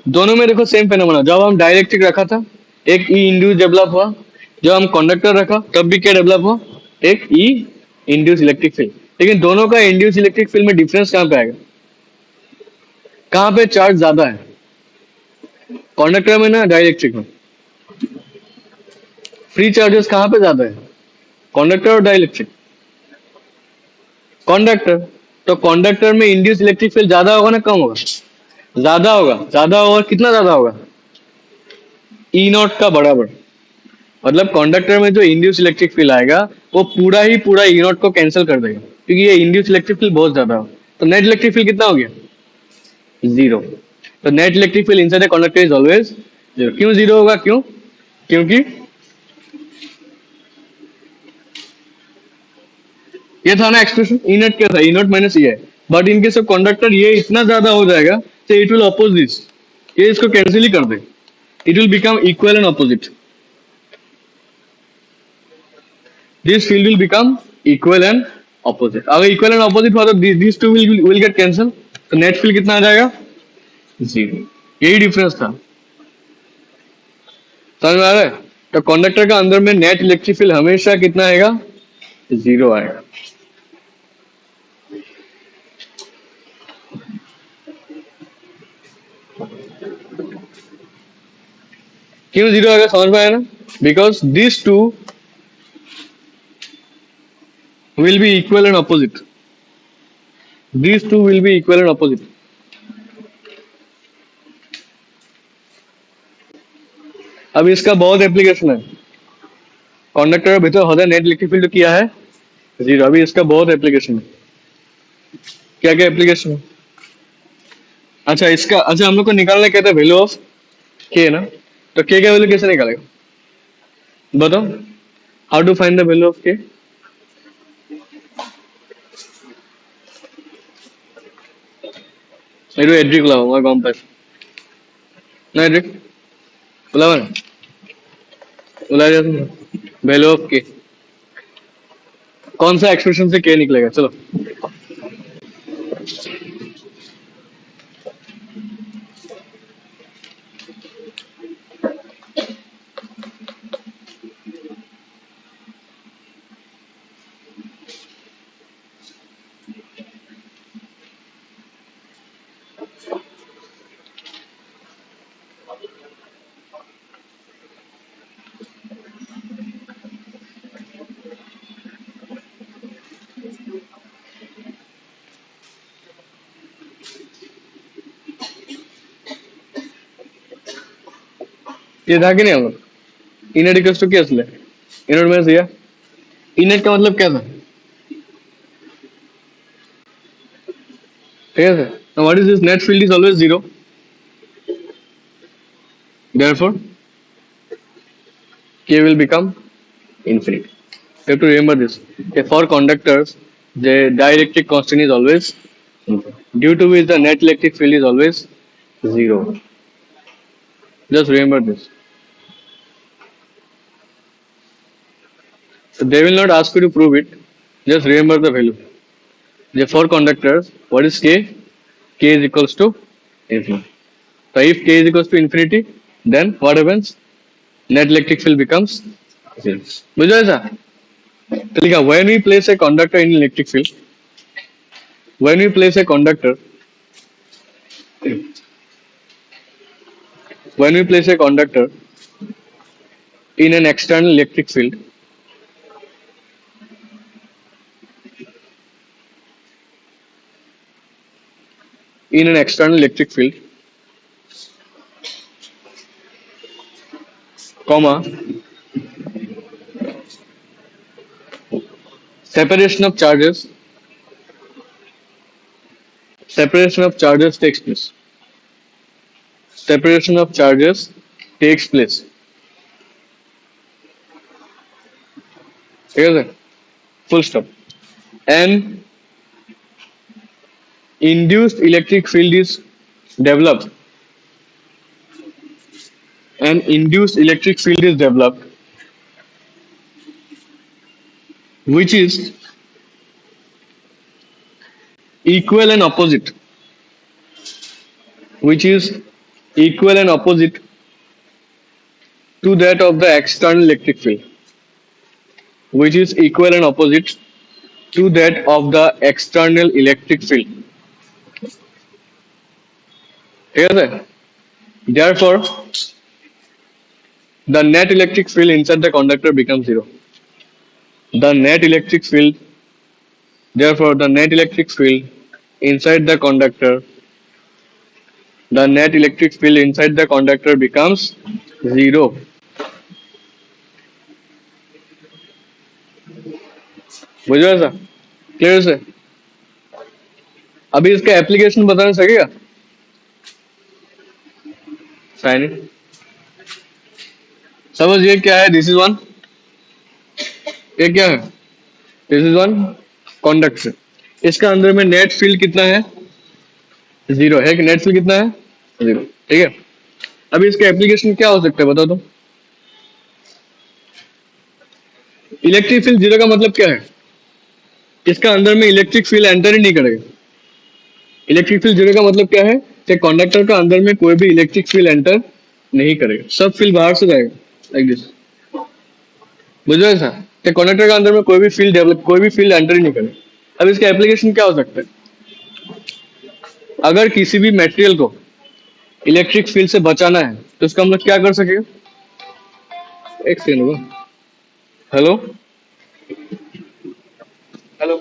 दोनों में देखो सेम फेनोमेना। जब हम डाइलेक्ट्रिक रखा था एक ई इंड्यूस डेवलप हुआ, जब हम कंडक्टर रखा तब भी क्या डेवलप हुआ? एक ई इंड्यूस इलेक्ट्रिक फील्ड। लेकिन दोनों का इंड्यूस इलेक्ट्रिक फील्ड में डिफरेंस कहां पे आएगा? कहां पे चार्ज ज्यादा है? कंडक्टर में ना डाइलेक्ट्रिक में? फ्री चार्जेस कहां पे ज्यादा है? कंडक्टर और डाइलेक्ट्रिक? कंडक्टर। तो कंडक्टर में इंड्यूस इलेक्ट्रिक फील्ड ज्यादा होगा ना कम होगा? ज्यादा होगा। ज्यादा होगा, कितना ज्यादा होगा? ई नॉट का बराबर। मतलब कंडक्टर में जो इंड्यूस इलेक्ट्रिक फील्ड आएगा वो पूरा ही पूरा ई नॉट को कैंसिल कर देगा, क्योंकि ये इंड्यूस इलेक्ट्रिक फील्ड बहुत ज्यादा हो। तो नेट इलेक्ट्रिक फील्ड कितना हो गया? जीरो। तो net electric field inside the conductor is always zero. क्यों जीरो होगा? क्यों? क्योंकि ये था ना एक्सप्रेशन, ई नेट क्या था? ई नॉट माइनस ई है। बट इनके सब कंडक्टर ये इतना ज्यादा हो जाएगा तो इट विल अपोज दिस, ये इसको कैंसिल ही कर दे, it will become equal and opposite. This field will become equal and opposite. अगर इक्वल एंड ऑपोजिट हुआ तो this two will get cancel, तो नेट फील्ड कितना आ जाएगा? जीरो। यही डिफरेंस था, समझ में आ रहा है? तो कंडक्टर का अंदर में नेट इलेक्ट्रिक फील्ड हमेशा कितना आएगा? जीरो आएगा। क्यों जीरो आएगा? समझ में आया ना? Because this two will be equal and opposite. These two will be equal and opposite. अब इसका बहुत एप्लीकेशन है। कंडक्टर के भीतर होता है नेट इलेक्ट्रिक फील्ड, किया है जीरो। अभी इसका बहुत एप्लीकेशन है। क्या क्या एप्लीकेशन है? अच्छा इसका, अच्छा हम लोग को निकालना कहते हैं वैल्यू ऑफ के ना, तो के का वैल्यू कैसे निकालेगा बताओ? How to find the value of k? এইটো এড্ৰিক ওলাব, মই গম পাইছো। না এড্ৰিক ওলাব না, ওলাই दिया वैल्यू ऑफ के। कौन सा एक्सप्रेशन से के निकलेगा? चलो ये था कि नहीं हम लोग इनर इक्वल्स टू क्या असले इनर में दिया। इनर का मतलब क्या था? ठीक है sir. Now what is this? Net field is always zero. Therefore, K will become infinite. You have to remember this. Okay, for conductors, the dielectric constant is always infinite, due to which the net electric field is always zero. Just remember this. So they will not ask you to prove it. Just remember the value. For conductors, what is K? K is equals to infinity. So if K is equals to infinity, then what happens? Net electric field becomes zero. बुझो ऐसा? तो लिखा when we place a conductor in electric field, when we place a conductor, when we place a conductor in an external electric field, in an external electric field, comma, separation of charges takes place. Separation of charges takes place. ठीक है sir? Full stop. And induced electric field is developed. An induced electric field is developed, which is equal and opposite, which is equal and opposite to that of the external electric field, which is equal and opposite to that of the external electric field. ठीक है sir? Therefore, the net electric field inside the conductor becomes zero. The net electric field, therefore, the net electric field inside the conductor, the net electric field inside the conductor becomes zero. बुझो ऐसा? Clear से? अभी इसका application बताना सकेगा? Sign it. Suppose ये क्या है, दिस इज वन, ये क्या है, दिस इज वन कंडक्टर। इसका अंदर में नेट फील्ड कितना है, जीरो है कि नेट फील्ड कितना है, जीरो। ठीक है, अभी इसका एप्लीकेशन क्या हो सकता है बताओ तो। इलेक्ट्रिक फील्ड जीरो का मतलब क्या है, इसका अंदर में इलेक्ट्रिक फील्ड एंटर ही नहीं करेगा। इलेक्ट्रिक फील्ड जीरो का मतलब क्या है कि कंडक्टर का अंदर में कोई भी इलेक्ट्रिक फील्ड एंटर नहीं करेगा, सब फील्ड बाहर से जाएगा, लाइक दिस। बुझ रहे सर, कि कंडक्टर का अंदर में कोई भी फील्ड डेवलप, कोई भी फील्ड एंटर ही नहीं करेगा। अब इसका एप्लीकेशन क्या हो सकता है, अगर किसी भी मटेरियल को इलेक्ट्रिक फील्ड से बचाना है तो इसका हम लोग क्या कर सकेगा। एक सेकंड होगा। Hello hello,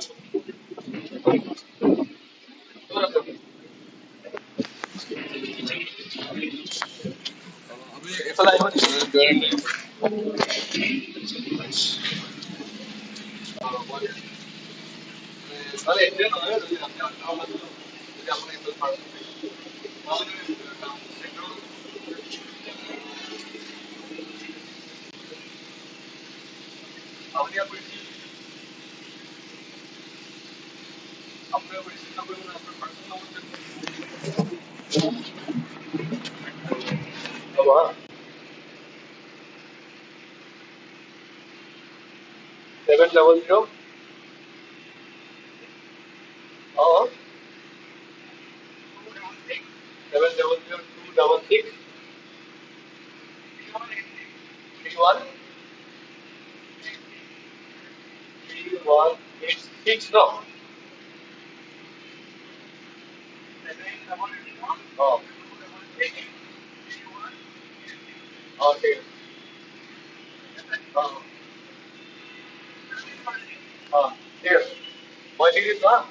seven double zero, seven double zero two double six three one, three one eight six no. हाँ हाँ ठीक है। हाँ हाँ ठीक है, मैं लिख देता हूँ।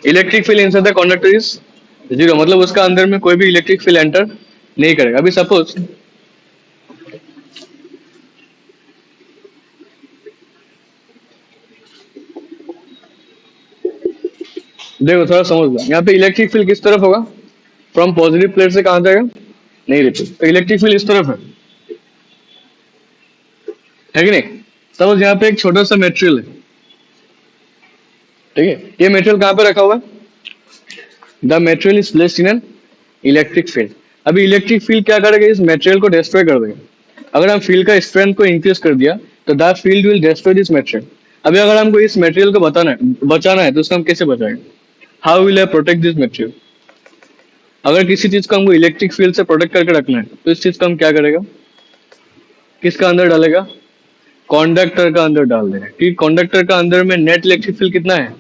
Electric field inside the conductor is zero, मतलब उसका अंदर में कोई भी इलेक्ट्रिक फील्ड एंटर नहीं करेगा। अभी सपोज देखो थोड़ा समझ लो, यहाँ पे इलेक्ट्रिक फील्ड किस तरफ होगा, फ्रॉम पॉजिटिव प्लेट से कहाँ जाएगा, नहीं रिपीट, तो इलेक्ट्रिक फील्ड इस तरफ है कि नहीं। सपोज यहाँ पे एक छोटा सा मेटेरियल है, ठीक है, ये मेटेरियल कहाँ पे रखा हुआ है, the material is placed in an electric field. अभी इलेक्ट्रिक फील्ड क्या करेगा, इस मेटेरियल को डिस्ट्रॉय कर देगा। अगर हम फील्ड का स्ट्रेंथ को इंक्रीज कर दिया तो the field will destroy this material. अभी अगर हमको इस मेटेरियल को बचाना है तो उसको हम कैसे बचाएंगे, how will I protect this material. अगर किसी चीज को हमको इलेक्ट्रिक फील्ड से प्रोटेक्ट करके रखना है तो इस चीज को हम क्या करेगा, किसका अंदर डालेगा, कंडक्टर का अंदर डाल देगा। कि कंडक्टर का अंदर में नेट इलेक्ट्रिक फील्ड कितना है,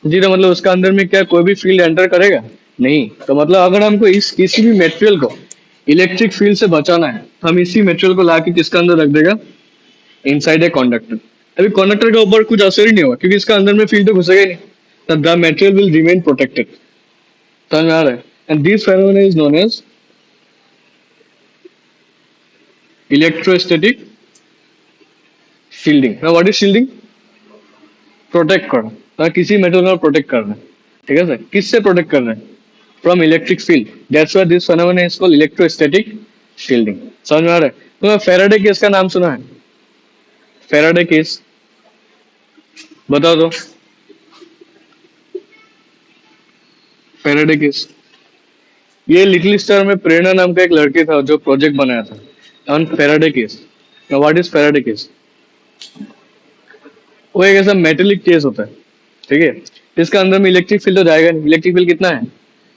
जीरो, मतलब उसका अंदर में क्या कोई भी फील्ड एंटर करेगा नहीं। तो मतलब अगर हमको इस किसी भी मेटेरियल को इलेक्ट्रिक फील्ड से बचाना है तो हम इसी मेटेरियल को लाके किसका अंदर रख देगा, इनसाइड ए कंडक्टर। अभी कंडक्टर के ऊपर कुछ असर ही नहीं होगा क्योंकि इसका अंदर में फील्ड तो घुसेगा ही नहीं, तो the material will remain protected. समझ में आ रहा है, and this phenomenon is known as electrostatic shielding. What is shielding, protect करना, तो किसी मेटेरियल को प्रोटेक्ट करना है। ठीक है सर, किससे प्रोटेक्ट करना है, from electric field, that's why this phenomenon is called electrostatic shielding. समझ में आ रहा है। तो फेराडे केस का नाम सुना है, फेराडे केस बताओ तो, फेराडे केस। ये लिटिल स्टार में प्रेरणा नाम का एक लड़के था जो प्रोजेक्ट बनाया था on Faraday case. What is Faraday case, वो एक ऐसा मेटेलिक केस होता है, ठीक है, इसका अंदर में इलेक्ट्रिक फील्ड तो जाएगा नहीं। इलेक्ट्रिक फील्ड कितना है,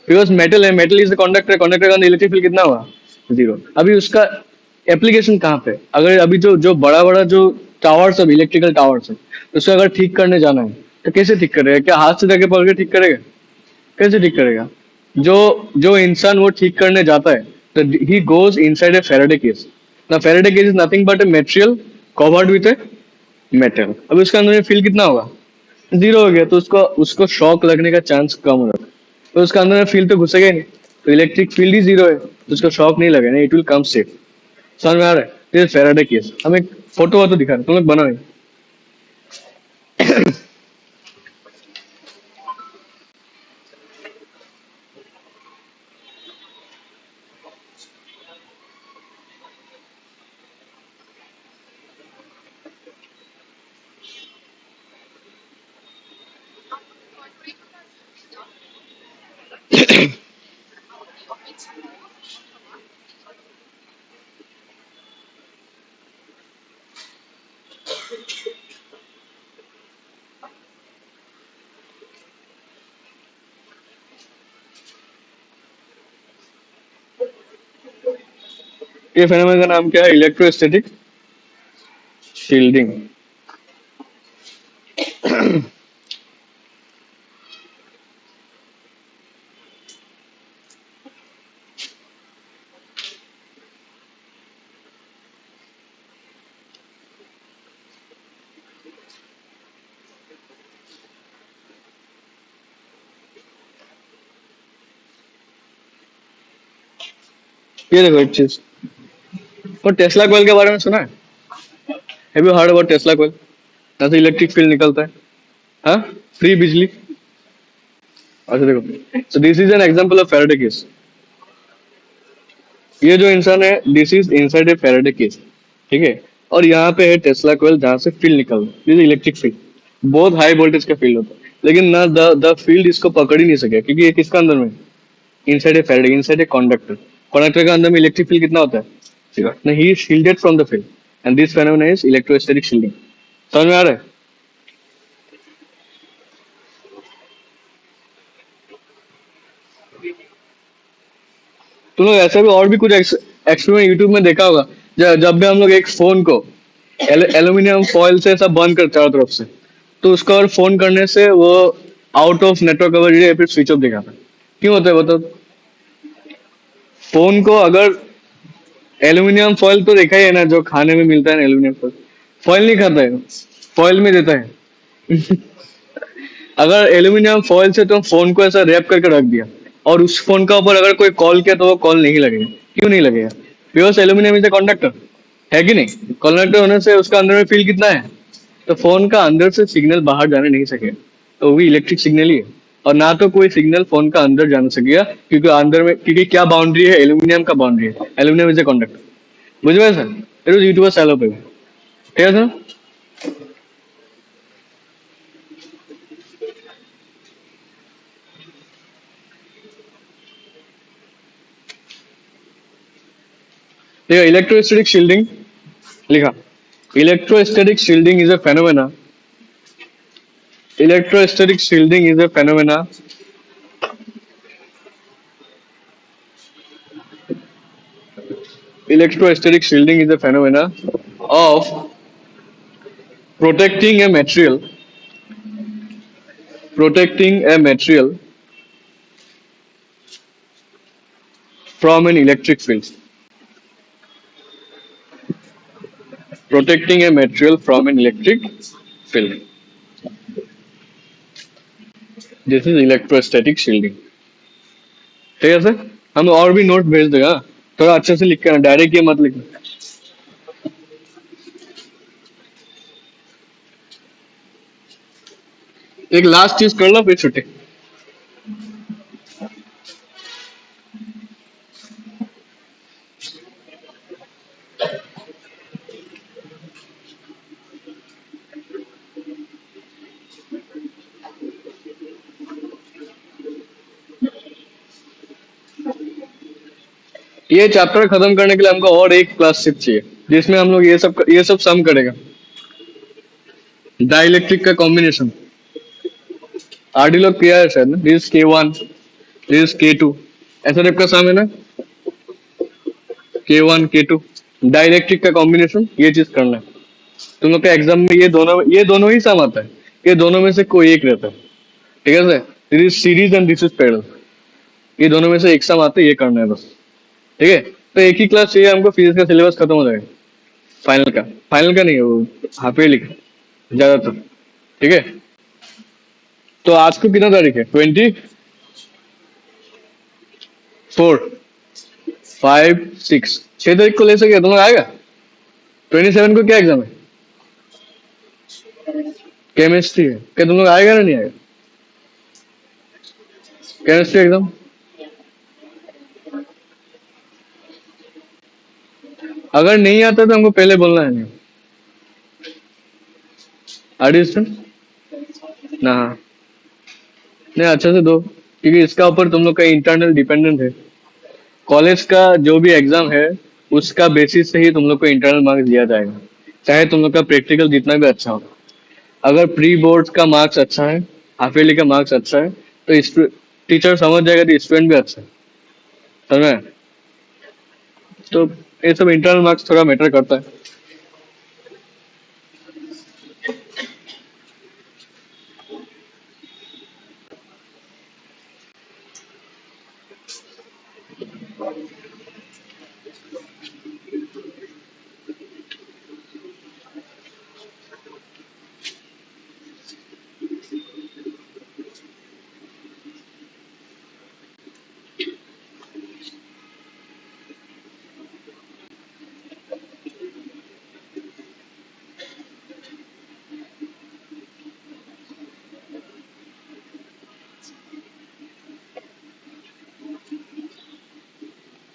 बिकॉज मेटल है, मेटल इज कंडक्टर, कंडक्टर का अंदर इलेक्ट्रिक फील्ड कितना हुआ, जीरो। अभी उसका एप्लीकेशन कहाँ पे, अगर अभी जो जो बड़ा बड़ा जो टावर्स है, इलेक्ट्रिकल टावर्स है, उसको अगर ठीक करने जाना है तो कैसे ठीक करेगा, क्या हाथ से जाके पकड़ के ठीक करेगा, कैसे ठीक करेगा। जो जो इंसान वो ठीक करने जाता है तो he goes inside a Faraday case. ना Faraday case is nothing but a material covered with a metal. अब उसके अंदर में फील्ड कितना होगा, जीरो हो गया तो उसको उसको शॉक लगने का चांस कम हो रहा है, तो उसका अंदर में फील्ड तो घुसेगा ही नहीं, तो इलेक्ट्रिक फील्ड ही जीरो है तो उसको शॉक नहीं लगेगा, इट विल कम सेफ। समझ में आ रहा है? ये फेराडे केस, हम एक फोटो तो दिखा रहे हैं, तुम लोग बनाओ ये। ये फेनोमेनन का नाम क्या है? Electrostatic shielding. ये देखो एक चीज, और टेस्ला कॉइल के बारे में सुना है? Have you heard about Tesla coil? यहाँ से इलेक्ट्रिक फील्ड निकलता है, हाँ, फ्री बिजली। अच्छा देखो, so this is an example of Faraday case. ये जो इंसान है, this is inside a Faraday case, ठीक है। और यहाँ पे है टेस्ला कॉइल जहाँ से फील्ड निकल रहा है, दिस इलेक्ट्रिक फील्ड, बहुत हाई वोल्टेज का फील्ड होता है, लेकिन ना द द फील्ड इसको पकड़ ही नहीं सके, क्योंकि ये किसका अंदर में, inside a Faraday, inside a conductor. Conductor का अंदर में इलेक्ट्रिक फील्ड कितना होता है, he is shielded from the field, and this phenomenon is electrostatic shielding. समझ में आ रहा है? तुम लोग ऐसा भी और भी कुछ एक्सपेरिमेंट यूट्यूब में देखा होगा, जब भी हम लोग एक फोन को एल्यूमिनियम फॉइल से ऐसा बंद कर चारों तरफ से, तो उसका और फोन करने से वो आउट ऑफ नेटवर्क कवरेज या फिर स्विच ऑफ दिखाता है। क्यों होता है बताओ? फोन को अगर एल्यूमिनियम फॉइल तो देखा ही है ना, जो खाने में मिलता है ना एल्यूमिनियम फॉइल, फॉइल नहीं खाता है, फॉइल में देता है। अगर एल्यूमिनियम फॉइल से तुम फोन को ऐसा रैप करके रख दिया, और उस फोन का ऊपर अगर कोई कॉल किया तो वो कॉल नहीं लगेगा। क्यों नहीं लगेगा? Because aluminium is a conductor, है कि नहीं? कंडक्टर होने से उसका अंदर में फील्ड कितना है, तो फोन का अंदर से सिग्नल बाहर जाने नहीं सकेगा, तो वो भी इलेक्ट्रिक सिग्नल ही है। और ना तो कोई सिग्नल फोन का अंदर जाने सकेगा, क्योंकि अंदर में, क्योंकि क्या बाउंड्री है, एल्यूमिनियम का बाउंड्री है, एल्यूमिनियम इज ए कंडक्टर। बुझ गए सर? इट वाज यूट्यूबर सैलो पे, ठीक है सर। देखो इलेक्ट्रोस्टैटिक शील्डिंग लिखा, electrostatic shielding is a phenomena, electrostatic shielding is a phenomena electrostatic shielding is a phenomena of protecting a material, protecting a material from an electric field, protecting a material from an electric field. This is electrostatic shielding। ठीक है sir, हम और भी note भेज देगा, थोड़ा अच्छे से लिख कर, डायरेक्ट ये मत लिखना। एक लास्ट चीज कर लो फिर छुट्टी। ये चैप्टर खत्म करने के लिए हमको और एक क्लास शिफ्ट चाहिए, जिसमें हम लोग ये सब सम करेगा, डाइलेक्ट्रिक का कॉम्बिनेशन। आरडी लोग किया है शायद ना, दिस K1, दिस K2, ऐसा टाइप का सम है ना, K1 K2, डाइलेक्ट्रिक का कॉम्बिनेशन, ये चीज करना है। तुम लोग का एग्जाम में ये दोनों ही सम आता है, ये दोनों में से कोई एक रहता है, ठीक है sir. This is series and this is parallel, ये दोनों में से एक सम आता है, ये करना है बस, ठीक है। तो एक ही क्लास चाहिए हमको, फिजिक्स का सिलेबस खत्म हो जाएगा, फाइनल का नहीं है वो, हाफ ईयरली का ज्यादातर, ठीक है। तो आज को कितना तारीख है? 24, 5, 6, 6 तारीख को ले सके तुम लोग आएगा? 27 को क्या एग्जाम है? केमिस्ट्री है। क्या तुम लोग आएगा ना नहीं आएगा? केमिस्ट्री एग्जाम अगर नहीं आता तो हमको पहले बोलना है। नहीं एडिशन ना, नहीं अच्छे से दो, क्योंकि इसका ऊपर तुम लोग का इंटरनल डिपेंडेंट है। कॉलेज का जो भी एग्जाम है उसका बेसिस से ही तुम लोग को इंटरनल मार्क्स दिया जाएगा, चाहे तुम लोग का प्रैक्टिकल जितना भी अच्छा हो। अगर प्री बोर्ड का मार्क्स अच्छा है, हाफ ईयरली का मार्क्स अच्छा है, तो टीचर समझ जाएगा तो स्टूडेंट भी अच्छा है। समझ में? तो ये सब इंटरनल मार्क्स थोड़ा मैटर करता है।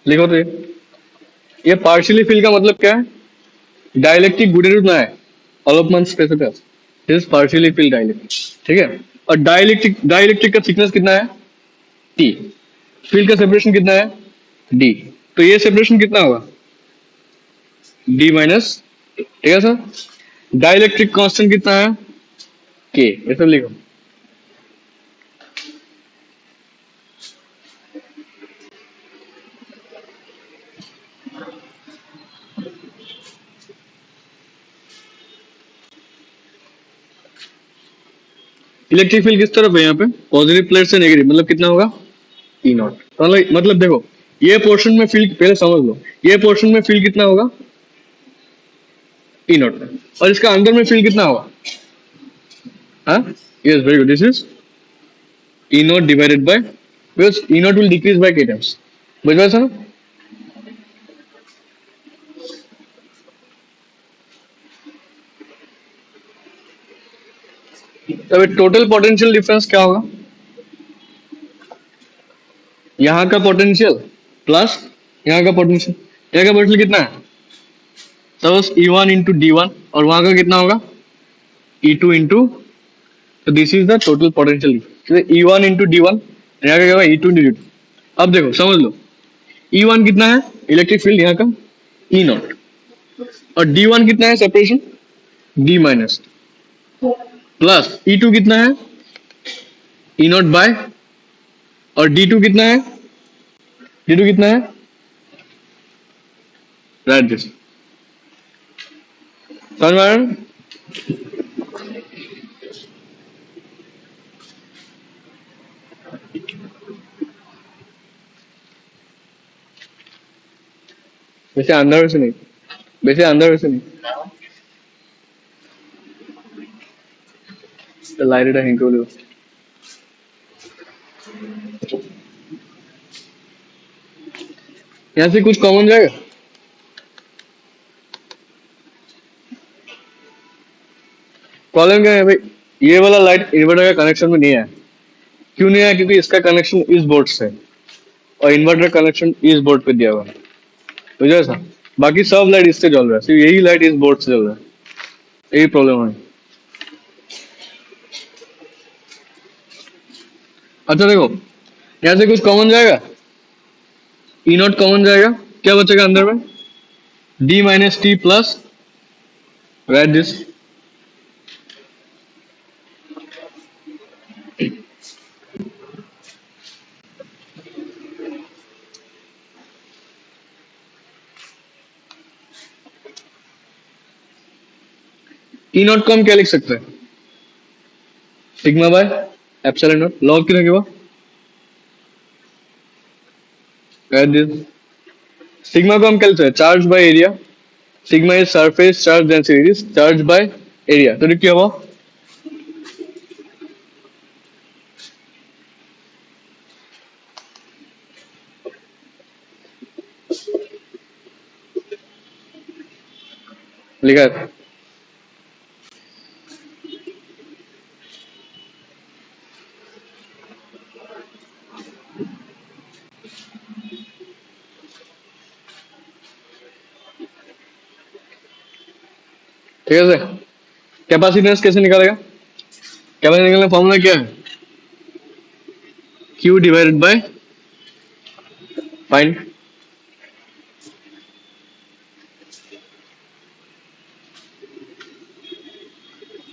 लिखो तो ये पार्शियली फिल का मतलब क्या है? डायलेक्ट्रिक गुडेरुट ना है, अलॉपमेंट specific, this partially fill dielectric. ठीक है। और डायलेक्ट्रिक डायलेक्ट्रिक का थिकनेस कितना है? टी। फील्ड का सेपरेशन कितना है? डी। तो ये सेपरेशन कितना होगा? D minus. ठीक है सर। डाइलेक्ट्रिक कांस्टेंट कितना है? के। ये सब लिखो। इलेक्ट्रिक फील्ड किस तरफ है यहाँ पे? पॉजिटिव प्लेट से नेगेटिव, मतलब कितना होगा? ई नॉट। मतलब देखो, ये पोर्शन में फील्ड पहले समझ लो, ये पोर्शन में फील्ड कितना होगा? ई नॉट में। और इसका अंदर में फील्ड कितना होगा? हाँ, yes very good, this is E not divided bye, because E not will decrease by के टाइम्स। बुझ पाए सर? तब टोटल पोटेंशियल डिफरेंस क्या होगा? यहाँ का पोटेंशियल प्लस यहाँ का पोटेंशियल। यहाँ का पोटेंशियल कितना है? Suppose E1 into D one, और वहां का कितना होगा? E2 इंटू, तो this is the total potential. E1 into D one, यहाँ का क्या होगा? E2 into D. अब देखो समझ लो, E1 कितना है इलेक्ट्रिक फील्ड यहाँ का? ई नॉट। और डी वन कितना है separation? D minus. Plus E2 कितना है? ई नॉट बाय, और डी टू कितना है? डी टू कितना है? Right this. समझ में आ रहा है? वैसे अंदर वैसे नहीं, वैसे अंदर वैसे नहीं। तो लाइट है हिंको लो। यहाँ से कुछ कॉमन जाएगा? प्रॉब्लम क्या है भाई? ये वाला लाइट इन्वर्टर का कनेक्शन में नहीं है। क्यों नहीं है? क्योंकि इसका कनेक्शन इस बोर्ड से है, और इन्वर्टर कनेक्शन इस बोर्ड पे दिया हुआ है। बुझे सर? बाकी सब लाइट इससे जल रहा है, सिर्फ यही लाइट इस बोर्ड से जल रहा है। यही प्रॉब्लम है। अच्छा देखो, यहाँ से कुछ कॉमन जाएगा? ई नॉट कॉमन जाएगा, क्या बचेगा अंदर में? D minus T plus, right this. E not को हम क्या लिख सकते हैं? Sigma by epsilon not, log कितना के बाद, राइट दिस। सिग्मा को हम क्या लिखते हैं? Charge by area. Sigma is surface charge density, charge by area. तो क्या हुआ? लिखा है। ठीक है सर। कैपेसिटेंस कैसे निकालेगा? कैपेसिटेंस निकालने का फॉर्मूला क्या है? Q divided bye, find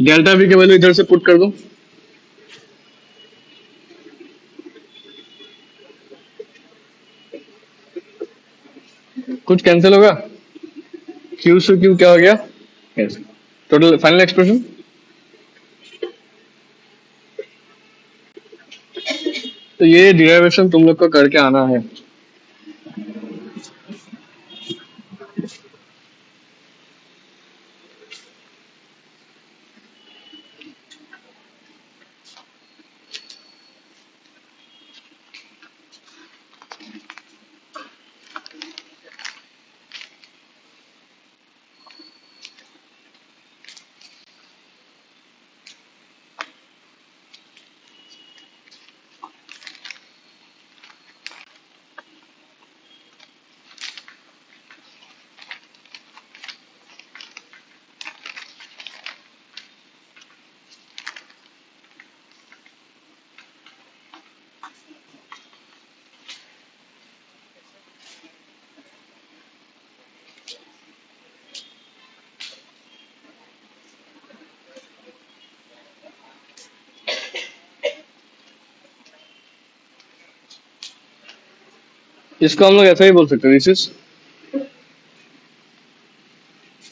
delta we की वैल्यू इधर से पुट कर दो। कुछ कैंसिल होगा? क्यू से क्यू क्या हो गया? यस। Total final expression. तो ये डिराइवेशन तुम लोग को करके आना है। इसको हम लोग ऐसा ही बोल सकते हैं, दिस इज,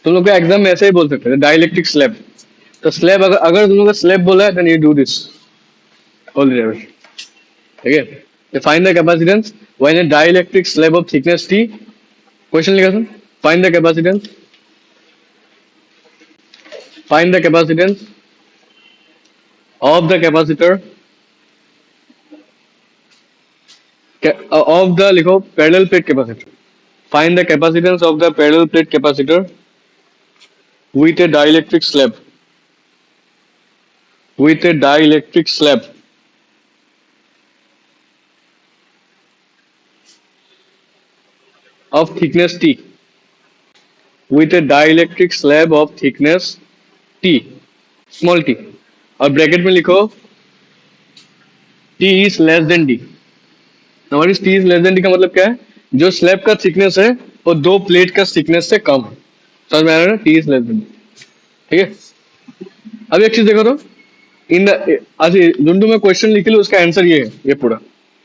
तुम लोग को एग्जाम में ऐसे ही बोल सकते हैं, डाइलेक्ट्रिक स्लैब। तो स्लैब, अगर अगर तुम लोग को स्लैब बोला है, then you do this whole derivation. ठीक है। तो find the capacitance when a dielectric slab of thickness T. Question लिखा सुन। Find the capacitance, find the capacitance of the capacitor of the, लिखो parallel plate capacitor. Find the capacitance of the parallel plate capacitor with a dielectric slab, with a dielectric slab of thickness T, with a dielectric slab of thickness T, small t, और bracket में लिखो T is less than D। हमारी T is less than D का मतलब क्या है? जो slab का थिकनेस है वो दो प्लेट का थिकनेस से कम है। समझ में आ रहा है ना? T is less than D। ठीक है। अब एक चीज देखो तो, इन द, आज जुंडू में क्वेश्चन लिख लो, उसका आंसर ये है, ये पूरा।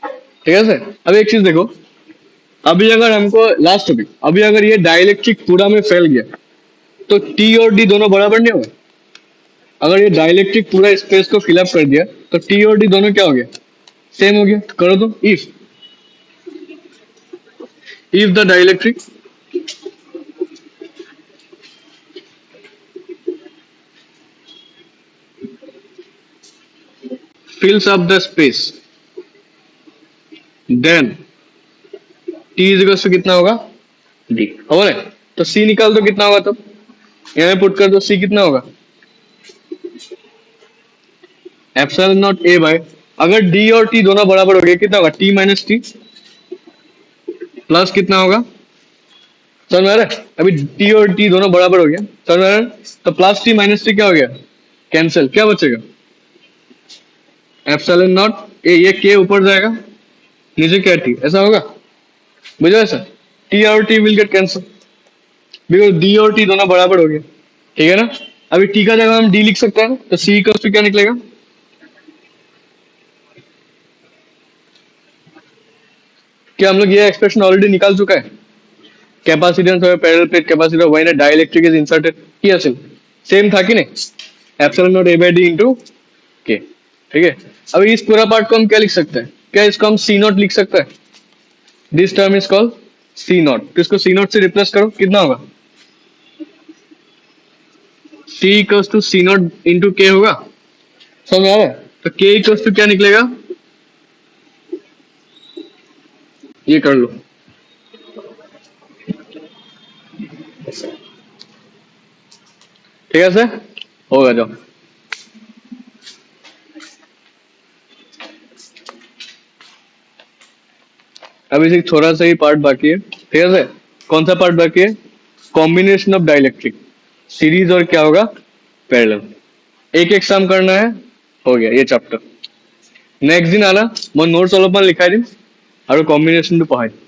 ठीक है सर। अब एक चीज देखो, अभी अगर हमको लास्ट टॉपिक, अभी अगर ये डाइलेक्ट्रिक पूरा में फैल गया तो टी और डी दोनों बराबर नहीं होगा। अगर ये डाइलेक्ट्रिक पूरा स्पेस को फिलअप कर दिया तो टी और डी दोनों क्या हो गया? सेम हो गया। करो तो, if the dielectric fills up the space, then t is equal to कितना होगा? डी। हो रहा है? तो सी निकाल दो, कितना होगा तब? यहाँ पुट कर दो, सी कितना होगा? एप्सिलॉन नॉट ए बाय, अगर डी और टी दोनों बराबर हो गए, कितना होगा? टी माइनस टी प्लस कितना होगा? समझ में आ रहा है? अभी टी और टी दोनों बराबर हो गया, समझ में आ रहा है? तो प्लस टी माइनस टी क्या हो गया? कैंसिल, क्या बचेगा? एप्सिलॉन नॉट ए, ये के ऊपर जाएगा, नीचे क्या टी, ऐसा होगा? बुझो ऐसा? टी और T will get cancel because D और टी दोनों बराबर हो गए। ठीक है ना? अभी टी का जगह हम डी लिख सकते हैं, तो सी इक्वल्स टू क्या निकलेगा? क्या हम लोग ये एक्सप्रेशन ऑलरेडी निकाल चुका है? कैपेसिटेंस और parallel plate capacitor when a dielectric is inserted, किया सेम था कि नहीं? Epsilon not a by d into k. ठीक है। अब इस पूरा पार्ट को हम क्या लिख सकते हैं? क्या इसको हम सी नॉट लिख सकते हैं? This term is called C not. तो इसको सी नॉट से रिप्लेस करो, कितना होगा? C equals to C not into K होगा। समझ में आ रहा है? तो के इक्वल्स टू क्या निकलेगा? ये कर लो। ठीक है सर, होगा जाओ। अभी सिर्फ थोड़ा सा ही पार्ट बाकी है, ठीक है सर। कौन सा पार्ट बाकी है? कॉम्बिनेशन ऑफ डाइलेक्ट्रिक, सीरीज और क्या होगा, पैरेलल। एक एक सम करना है, हो गया ये चैप्टर। नेक्स्ट दिन आना, मैं নোটস অলপমান লিখাই দিম আৰু কম্বিনেশ্যনটো পঢ়াই দিম।